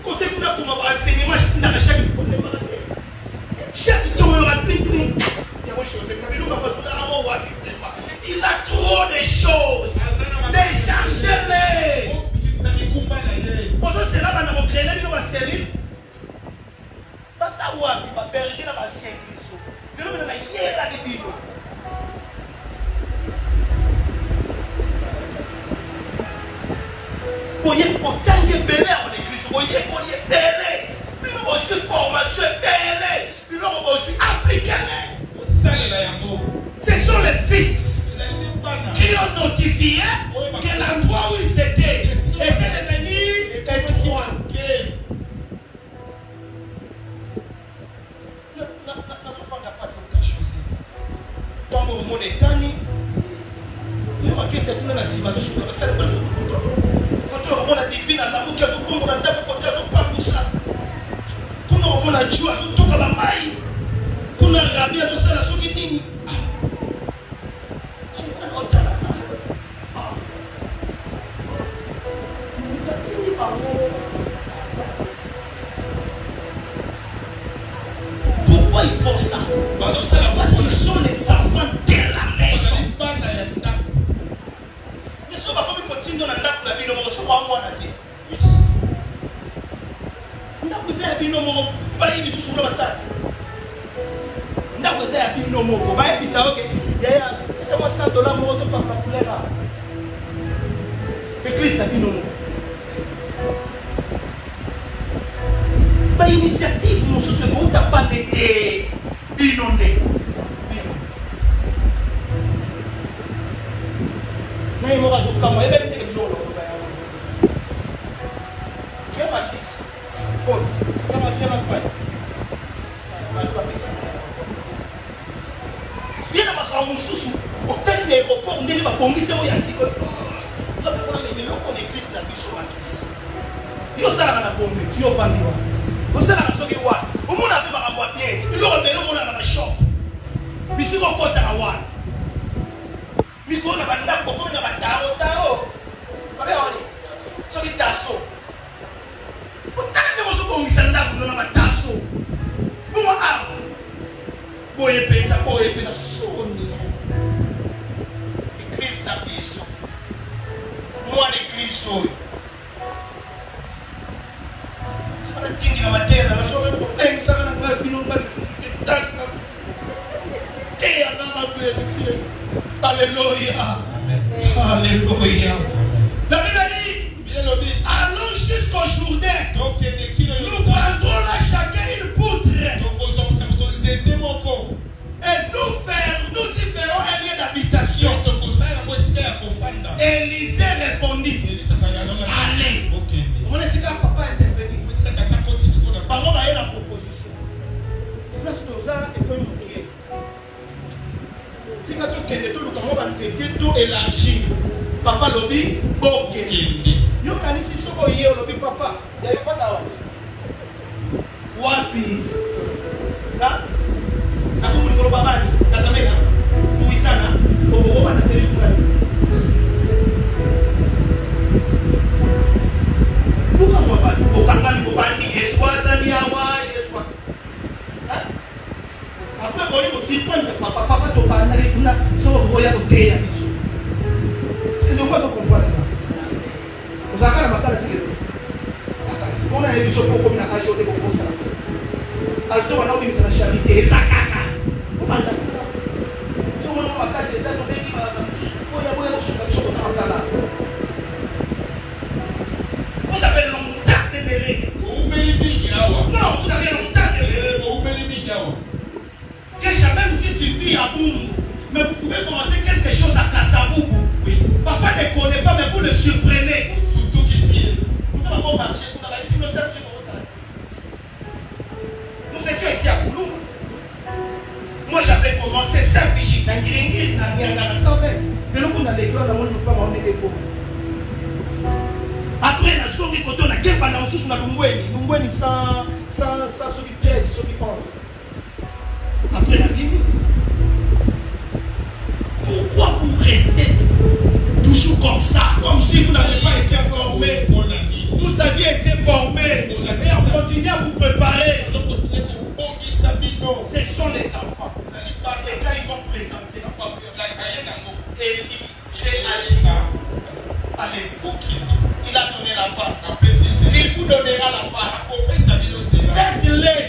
côté kuna kuma ba enseignement na chaque côté ba chaque tour aura piqué ya mo chose na biluka ba sula amo wa il a trop de choses déchargez-les Bonjour, c'est là que nous créons nos cellules. Pas ça ou à pas berger dans l'ancien Christ. Nous avons la hiera de Bible. Voyez, autant que belé à l'église, voyez qu'on y est belé. Nous avons reçu formation belé. Nous avons reçu appliqué. Ce sont les fils qui ont notifié que l'endroit où ils étaient était devenu étroit. Tant que mon étani, il y aura quelqu'un qui n'a pas si mal sur la salle. Quand on a divine à l'amour qui a fait comme on a d'abord quand on a pas poussé. Quand on a tué à tout comme la maille. Quand on a rabbi à tout ça la souvenir. Pourquoi ils font ça? Parce qu'ils sont les enfants de la maison. Mais si on va pas continuer dans la vie, on va se voir moi. On a posé un binôme, pas y aller sur le bassin. On a posé un binôme, on va y aller, ça ok. C'est moi $100, mon auto par la couleur. L'église n'a binôme. Par initiative, mon souci, on n'a pas été inondé. Mais il m'aura joué comme moi, il va être binôme. Quel matrice? Bon, quel matrice? Bien à ma grand souci, au tel d'aéroport, on est là, on est là, on est là, on église na biso matrice. Yo sala na bombe, tu yo vandiwa. Yo sala na soki wa. Omona pe makambo bien. Ilo rebelo mona na shop. Biso ko kota na wa. Miko na banda ko ko na bataro. Babe oni. Soki taso. Otana ne ko so ko ngisanda ko na bataso. Mo a. Boye pensa na soni. Église na biso. Moi l'église. Alléluia. Alléluia. La Bible dit, allons jusqu'au Jourdain. Nous prendrons là chacun une poutre. Et nous y ferons un lieu d'habitation. Élisée répondit, allez. On est là, papa intervenir. Par contre, il y a la proposition. Là, c'est tout ça, et puis il si quand tu es tout élargi, papa lobby, ok. Yo kanisi soko yé lobby papa. Ya yo fata wapi? Na kumuli ko babani, tatameka. Tuisana, bobo bana seri ngani. Buka mo ba tu okangani bobani eswaza ni awa eswa. Après on est aussi point de papa to bana kuna so voya ko teya biso. C'est le moi de comprendre là. Vous avez la makala tiki de ça. On a une émission pour comme la région de Bokosa. Alto on a une mise en charité zakaka. On m'a dit là. Si on a pas cassé ça to beki ma susu ko ya boya susu so na makala. Vous avez longtemps de mérite. Vous avez dit non, vous avez longtemps de mérite. Vous avez dit que même si tu vis à Boum, mais vous pouvez commencer quelque chose à Kassavougou. Oui. Papa ne connaît pas, mais vous le surprenez. Surtout qu'ici. Vous avez bon marché, vous avez dit, nous étions ici à Boulou. Moi j'avais commencé 5 vigiles, dans Giringiri, dans 120. Mais nous, on a des cœurs, on est des pauvres. Après, la souris, quand on a qu'un pendant sous la Lungweni, 100, 13, 11. Après la Bible, pourquoi rester toujours comme ça, comme si vous n'avez pas été formé. Vous aviez été formé et on continue à vous préparer. Ce sont les enfants. Et quand ils vont présenter, Élie s'est à l'esprit. Il a donné la femme. Il vous donnera la femme. Faites-les.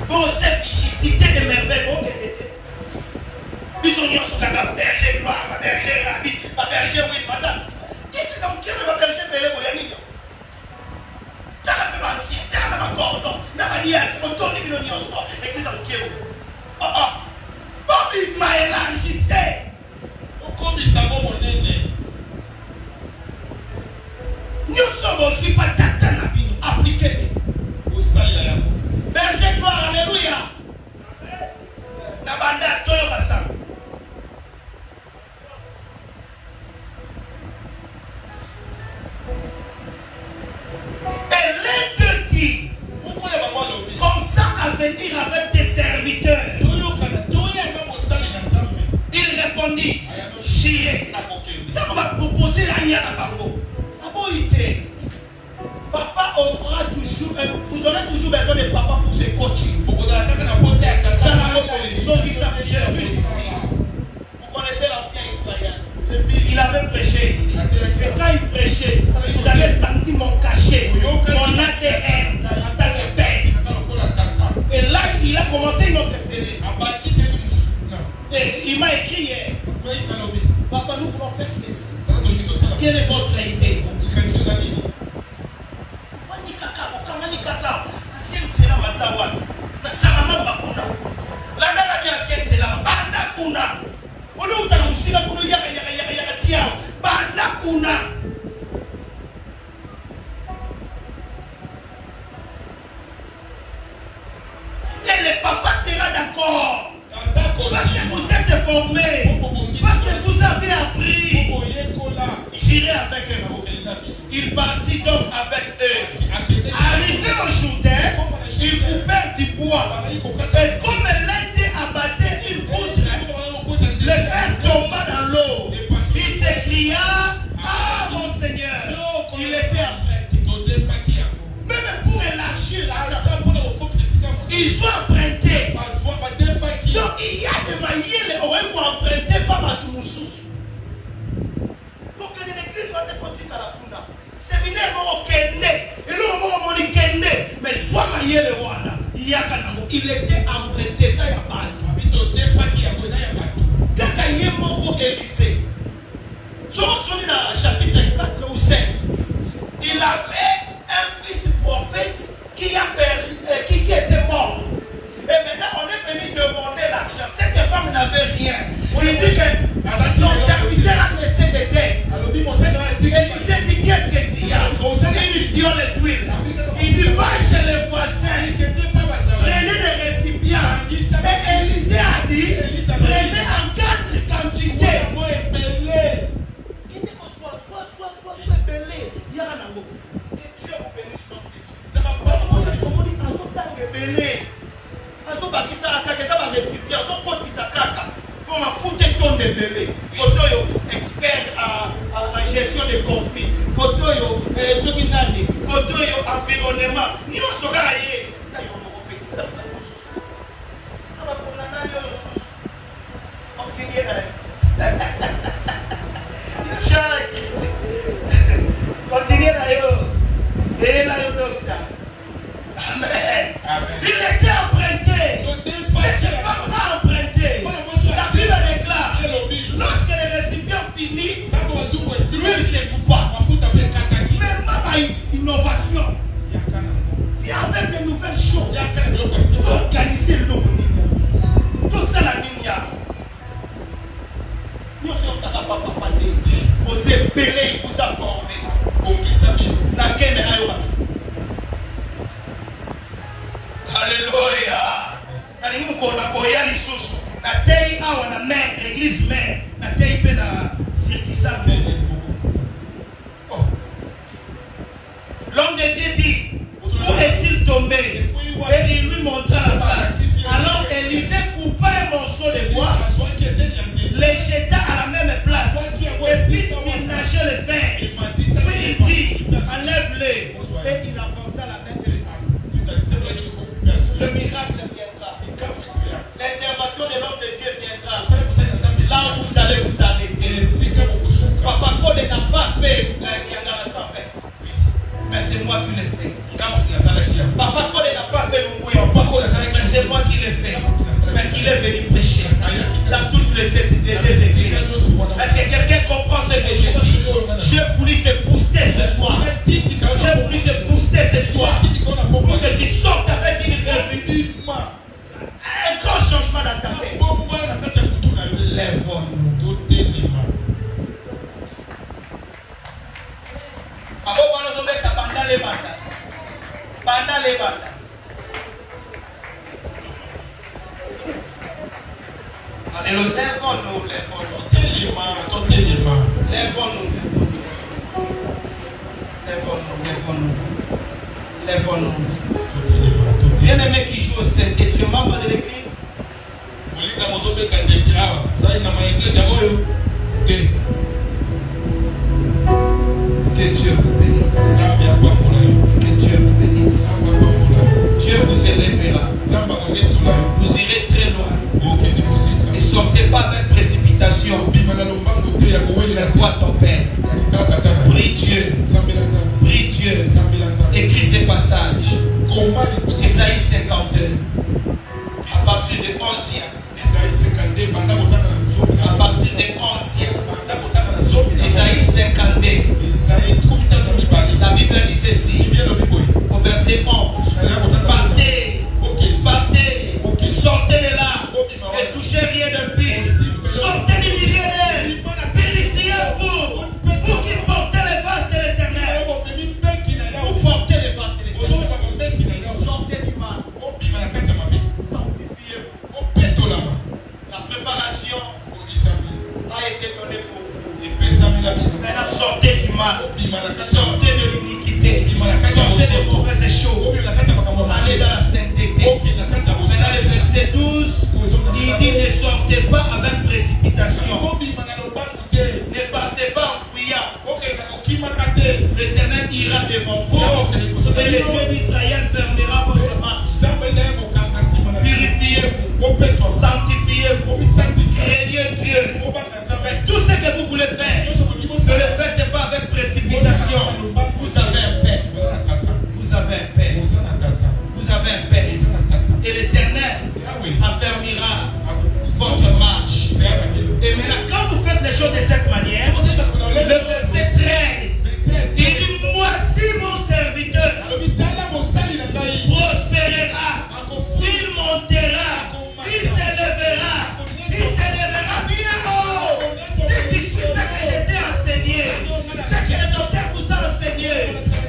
Bon, cette cité de merveilles, ils ont dit que berger gloire, berger rabbi, berger oui, mazan. Et puis, on kiffe le berger belé pour les nids. T'as la même ancien, t'as la même cordon, t'as la même on tourne les millions de fois, et puis, on kiffe. Oh, Bobby m'a élargissé. Comme il s'avoue mon aîné. Nous sommes aussi pas tata napino, appliquez-les. Berger gloire, alléluia. Nabanda toyo basam. Et l'un te dit, comme ça à venir avec tes serviteurs. Il répondit, j'irai. Ça on va proposer à Yana Bango. Papa aura toujours, vous aurez toujours besoin de papa pour se coacher. Vous connaissez l'ancien Israël. Il avait prêché ici. Et quand il prêchait, vous avez senti mon cachet, mon ADN en tant que père. Et là, il a commencé une autre série. Et il m'a écrit hier. Papa, nous voulons faire ceci. Quelle est votre idée? Et le papa sera d'accord. Parce que vous êtes formés. Parce que vous avez appris. J'irai avec vous. Il partit donc avec eux. Arrivé au Jourdain, ils coupèrent du bois. Et comme l'Inde abattait une poutre, le fer tomba dans l'eau. Il s'écria, ah mon Seigneur, il était emprunté. Même pour élargir la table, ils sont empruntés. Donc il y a des mailles où ils vont emprunter par ma toumoussous. Donc l'église va être petite à la Puna. Séminaire au Kende. Et nous, on dit Kende. Mais soit maillé le Wana. Il était emprunté. Ça y a pas. Quand il est mort pour Élysée, dans le chapitre 4 ou 5, il avait un fils prophète qui était mort. Et maintenant, on est venu demander l'argent. Cette femme n'avait rien. On lui dit que ton serviteur a laissé des dettes. Et il s'est dit, qu'est-ce que tu as? Il viole l'huile. Il dit, va chez les voisins. Prenez des récipients. Et Élisée a dit, prenez en 4 quantités. Sois belé. Il y a un amour. Que Dieu vous bénisse non plus. C'est ma parole. Expert en gestion de conflits, environnement. Amen. Il était emprunté. Cette femme a emprunté. La Bible déclare, lorsque les récipients finissent, lui il ne s'écoute pas. Même pas innovation. L'homme de Dieu dit, où est-il tombé? Et il lui montra la place. Alors Élisée coupa un morceau de bois, les jeta à la même place, et puis il nageait le fer. Puis il dit, enlève-les. Et il avança la main de l'État. Le miracle viendra. L'intervention de l'homme de Dieu viendra. Là où vous allez vous arrêter. Papa Cole n'a pas fait Niagara sans fête. Mais c'est moi qui l'ai fait. Papa Cole n'a pas fait Lumbuya. Mais c'est moi qui l'ai fait. Mais qu'il est venu prêcher dans toutes les églises. Est-ce que quelqu'un comprend ce que j'ai dit? J'ai voulu te booster ce soir. J'ai voulu te booster ce soir. Pour que tu sortes avec une revue. Un grand changement dans ta vie. Lève-nous. Alléluia. Lèvons-nous, lèvons-nous. Bien-aimé qui joue au Saint-Dieu, tu es membre de l'église? Que Dieu vous bénisse. Que Dieu vous bénisse. Dieu vous élèvera. Vous irez très loin. Ne sortez pas avec précipitation. Vois ton Père. Prie Dieu. Prie Dieu. Écris ces passages. Ésaïe 52. À partir de 11e. À partir de 11e. Ésaïe 52. La Bible dit ceci. Au verset 11. Partez. Partez. Sortez de là. Ne touchez rien de pire. Sortez du millénaire. Purifiez-vous. Pour qui portez les vases de l'Éternel. Vous portez les vases de l'Éternel. Sortez du mal. Sanctifiez-vous. La préparation a été donnée pour vous. Maintenant, sortez du mal. Sortez de l'iniquité. Sortez des mauvaises choses. Allez dans la sainteté. Maintenant, le verset 12, il dit ne sortez pas avec précipitation. Ne partez pas en fuyant. L'Éternel ira devant vous. Et le Dieu d'Israël fermera votre marche. Purifiez-vous. Sanctifiez-vous. Craignez Dieu. Mais tout ce que vous voulez faire, ne le faites pas avec précipitation. Vous avez un Père. Vous avez un Père. Vous avez un Père. Et l'Éternel affermira votre marche. Et maintenant, quand vous faites les choses de cette manière, le verset 13, il dit, voici mon serviteur prospérera, il montera, il s'élèvera bien haut. Si tu suis ce que je t'ai enseigné, ce que le docteur vous a enseigné,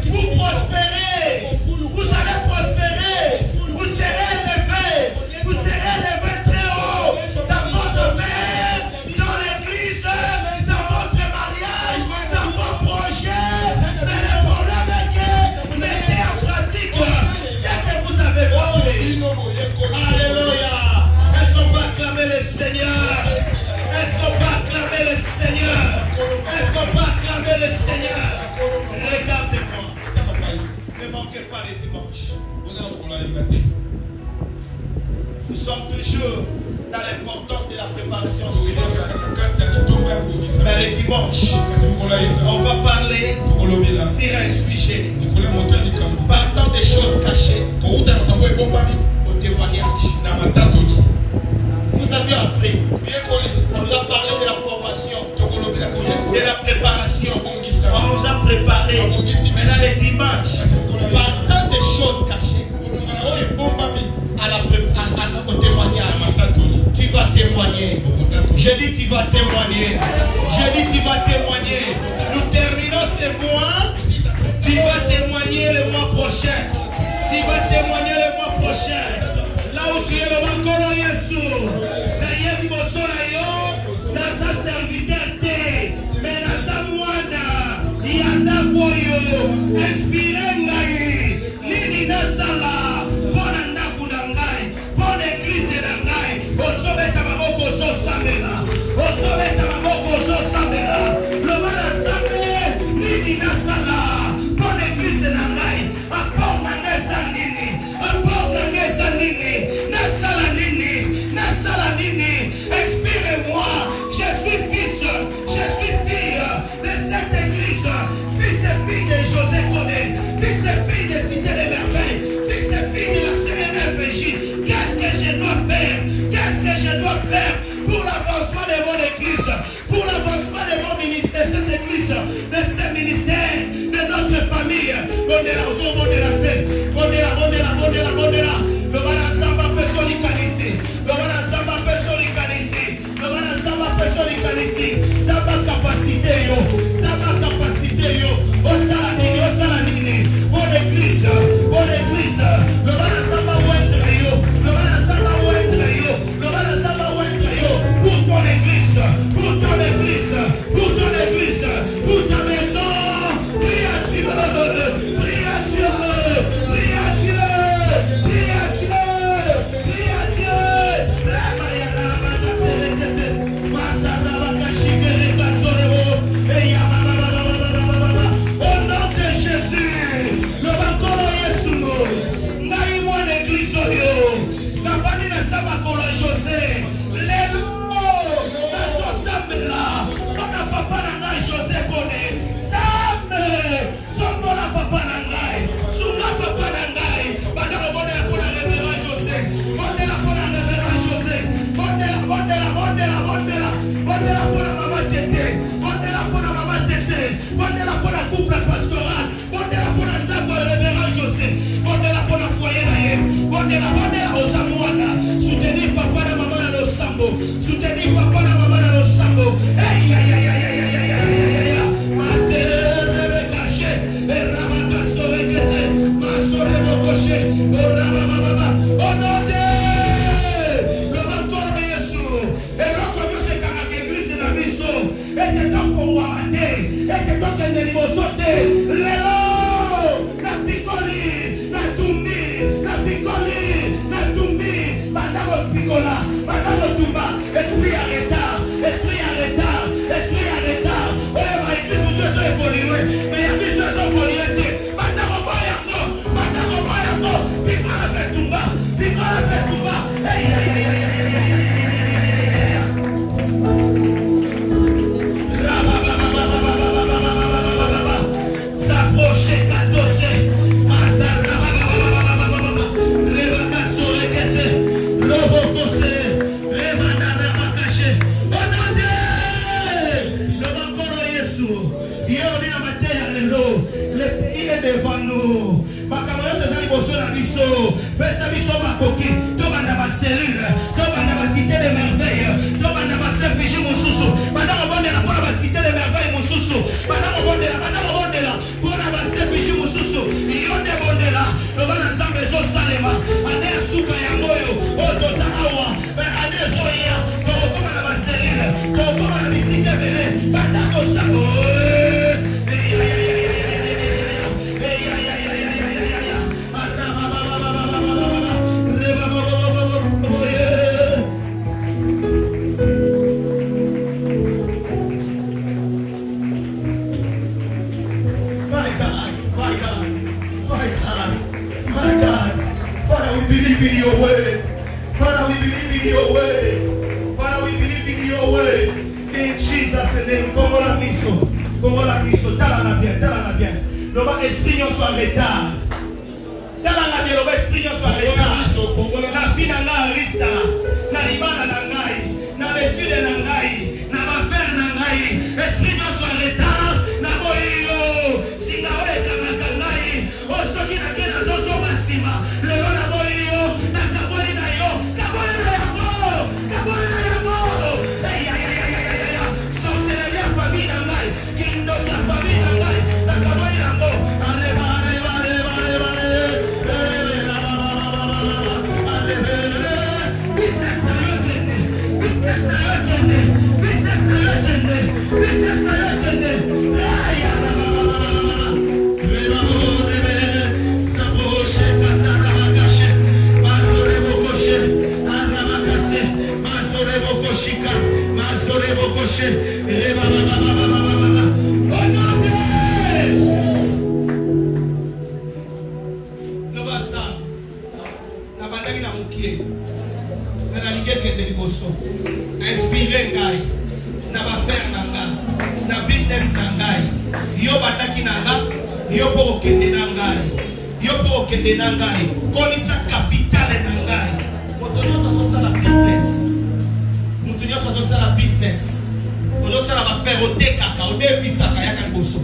vous prospérez, vous allez prospérer, vous serez élevés, vous serez élevés très haut dans votre mère, dans l'église, dans votre mariage, dans vos projets. Mais le problème est que mettez en pratique ce que vous avez compris. Alléluia. Est-ce qu'on peut acclamer le Seigneur? Est-ce qu'on peut acclamer le Seigneur? Est-ce qu'on peut acclamer le Seigneur? Regardez-moi. Ne manquez pas les dimanches. Nous sommes toujours dans l'importance de la préparation spirituelle. Mais les dimanches, on va parler sur un sujet partant des choses cachées au témoignage. Nous avions appris, on nous a parlé de la formation, de la préparation. On nous a préparé. Maintenant les dimanches, partant des choses cachées au témoignage. Tu vas témoigner. Je dis tu vas témoigner. Je dis tu vas témoigner. Nous terminons ce mois. Tu vas témoigner le mois prochain. Tu vas témoigner le mois prochain. Là où tu es le mois inspire ngai nini nasala pona ndaku na ngai pona eglise na ngai osobeta maboko ozosambela osobeta maboko ozosambela loba na nzambe nini nasala pona eglise na ngai apport na ngai eza nini apport na ngai eza nini nasala nini nasala nini inspire-moi je suis fils je suis fille de cette église fils et fille de José Koné fils et fille de Cité des Merveilles fils et fille de la CNRPJ. Qu'est-ce que je dois faire? Qu'est-ce que je dois faire pour l'avancement de mon église, pour l'avancement de mon ministère, de cette église, de ce ministère, de notre famille? Bondela, bondela, bondela, bondela, bondela. Le bana samba pesoli kanisi, le bana samba pesoli kanisi, le bana samba pesoli kanisi. Samba capacité yo, samba capacité yo. Osala nini, mon église, mon église. Le bana samba ouentre yo, le bana samba ouentre yo, le bana samba ouentre yo. Pour ton église, pour ton église, pour ton église, pour ta maison. Prie à Dieu, prie à Dieu, prie à Dieu, prie à Dieu, prie à Dieu. Au nom de Jésus, le bakolo Yesu, ngai mon église yo, la famille de Sabakolo José, lelo, nazo sambela, kona papa na ngai José Koné, sambe, tombola papa na ngai, sunga papa na ngai, badako bondela pona révérend José, bondela pona révérend José, bondela pona mama Tété, bondela pona mama Tété, bondela pona couple pastoral, bondela pona ndako révérend José, bondela pona foyer na ye, bondela osamwana, soutenir papa na mama na losambo, soutenir papa na mama na losambo. Hey ya ya masere caché, ramaka sovekete, masore mokoche, ramama, au nom de le bakolo de Yesu, et l'autre c'est comme l'église na biso, et que donc on va mater, et que donc on est libosoté, lelo, na picoli, na tumbi, badako picola, badako tumba, esprit en retard, esprit en retard, esprit en retard. Ouais, ma église vous êtes évolué, mais il y a des choses évoluées. Badako boyango, picola petumba, hey. S'approcher, cadoser, azara, rebakaso, rekete, robokose, remandara, makache, onade, le bakolo Yesu, yoni na mateya lelo, le pays est devant nous, makamoyo sezali boso na biso, pesa biso makoki, tobanda ba cellule, tobanda ba cité des merveilles, tobanda ba service mosusu, bandako bondela pona ba cité des merveilles mosusu, bandako bondela pona ba service mosusu, yonde bondela, lobana nzambe ezosalema, ane suka ya moyo, otoza awa, ane zoya, tokoma na ba cellule, tokoma na bisike bele, bandako sabo. Believe in your way. Father, we believe in your way. Father, we believe in your way. In Jesus' name, comme la miso, talana bien. Le bas esprit nous soit retard. Talana bien, le bas esprit nous soit retard. Na fina na rista, na libana na ngai, na l'étude na ngai, na affaire na ngai. Esprit nous soit retard. Na boyo, singa weka na ngai. Osoki na kena zozo masima. Le na boyo. marcher. Inspiré ngai na affaire nanga na business nangai yo bataki nanga yo po okende nangai yo po okende nangai konisa capitale nangai moto nyonso azosala business moto nyonso azosala business ozosala affaire otekaka odevisaka yaka liboso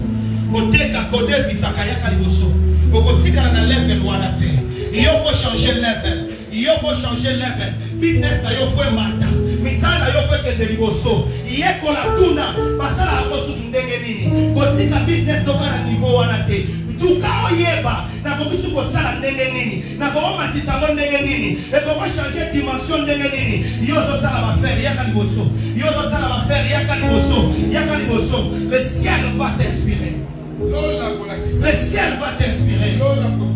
otekaka odevisaka yaka liboso okotikala na level wana te yo faut changer level. Yo faut changer level. Business na yo faut mata. Misala yo faut kende liboso. Yeko la tuna. Basala akosusu ndenge nini. Kotika business toka na niveau wana te. Tuka oyeba. Na kokisu kosala ndenge nini. Na koko matisa mo ndenge nini. E koko changer dimension ndenge nini. Yo zo sala ba faire yaka liboso. Yo zo sala ba faire yaka liboso. Yaka liboso. Le ciel va t'inspirer. Le ciel va t'inspirer.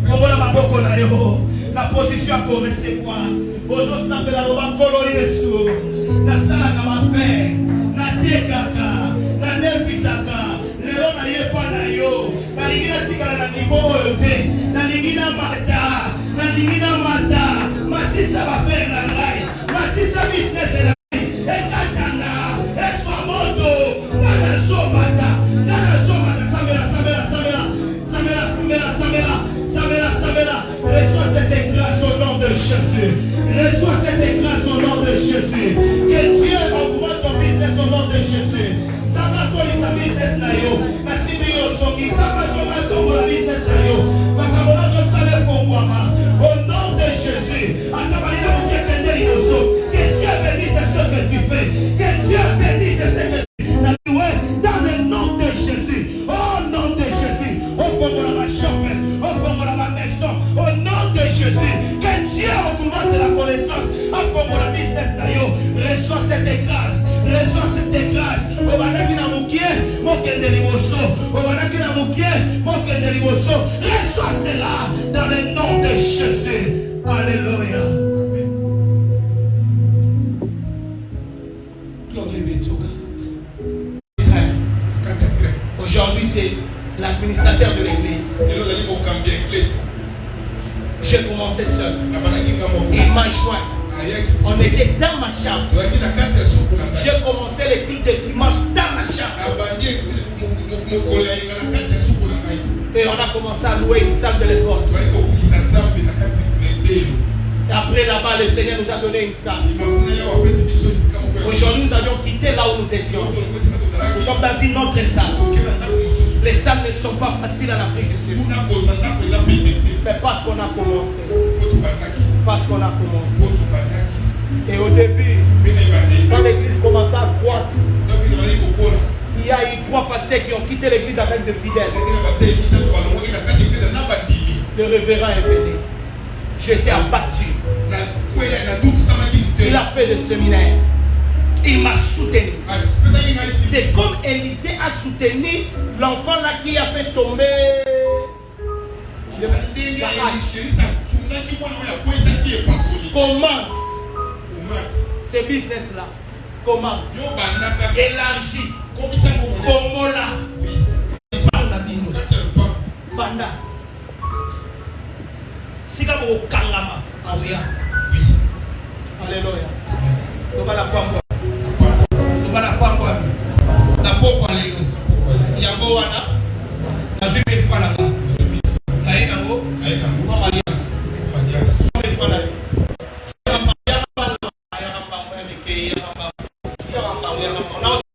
Komola maboko na yo. La position pour recevoir. Ozo sambela loba kolo Yesu. Na sala na mafe. Na tekaka. Na nefisaka. Leo na yepa na yo. Na lingina tikala na niveau oyote. Na lingina mata. Na lingina mata. Matisa mafe na ngai. Matisa business na ngai. Ekatana. Eswa moto. Nana somata. Nana somata. Samela, samela, samela. Samela, samela, samela. Samela, samela. Reçois cette grâce au nom de Jésus. Reçois cette grâce au nom de Jésus. Que Dieu augmente ton business au nom de Jésus. Ça va coller sa business na yo. Na sibi yo songi. Ça va songa tombo la business na yo. Makamona to sale kongwama. Au nom de Jésus. Atabalina muketende inoso. Que Dieu bénisse ce que tu fais. Que Dieu bénisse ce que tu fais. Dans le nom de Jésus. Au nom de Jésus. Au fond de la chambre. Au fond de la maison. Au nom de Jésus, que Dieu augmente la connaissance à fond de la business d'ailleurs. Reçois cette grâce, reçois cette grâce. Obanaki na mukie, mokende liboso. Obanaki na mukie, mokende liboso. Reçois cela dans le nom de Jésus. Alléluia. Gloire be to God. Aujourd'hui, c'est l'administrateur de l'église. J'ai commencé seul. Il m'a joint. On était dans ma chambre. J'ai commencé les cultes de dimanche dans ma chambre. Et on a commencé à louer une salle de l'école. Et après là-bas, le Seigneur nous a donné une salle. Aujourd'hui, nous avions quitté là où nous étions. Nous sommes dans une autre salle. Les salles ne sont pas faciles en Afrique du Sud. Mais parce qu'on a commencé. Parce qu'on a commencé. Et au début, quand l'église commençait à croître, il y a eu 3 pasteurs qui ont quitté l'église avec de fidèles. Le révérend est venu. J'étais abattu. Il a fait le séminaire. Il m'a soutenu. C'est comme Élisée a soutenu l'enfant là qui a fait tomber. Commence. Ce business là. Commence. Élargis. Formola. Banda. Sika mo kangama. Alléluia. Tobala kwambo. Tobala kwambo. Na poko alléluia. Yango wana. Na 1000 fois là-bas. Aïe nango.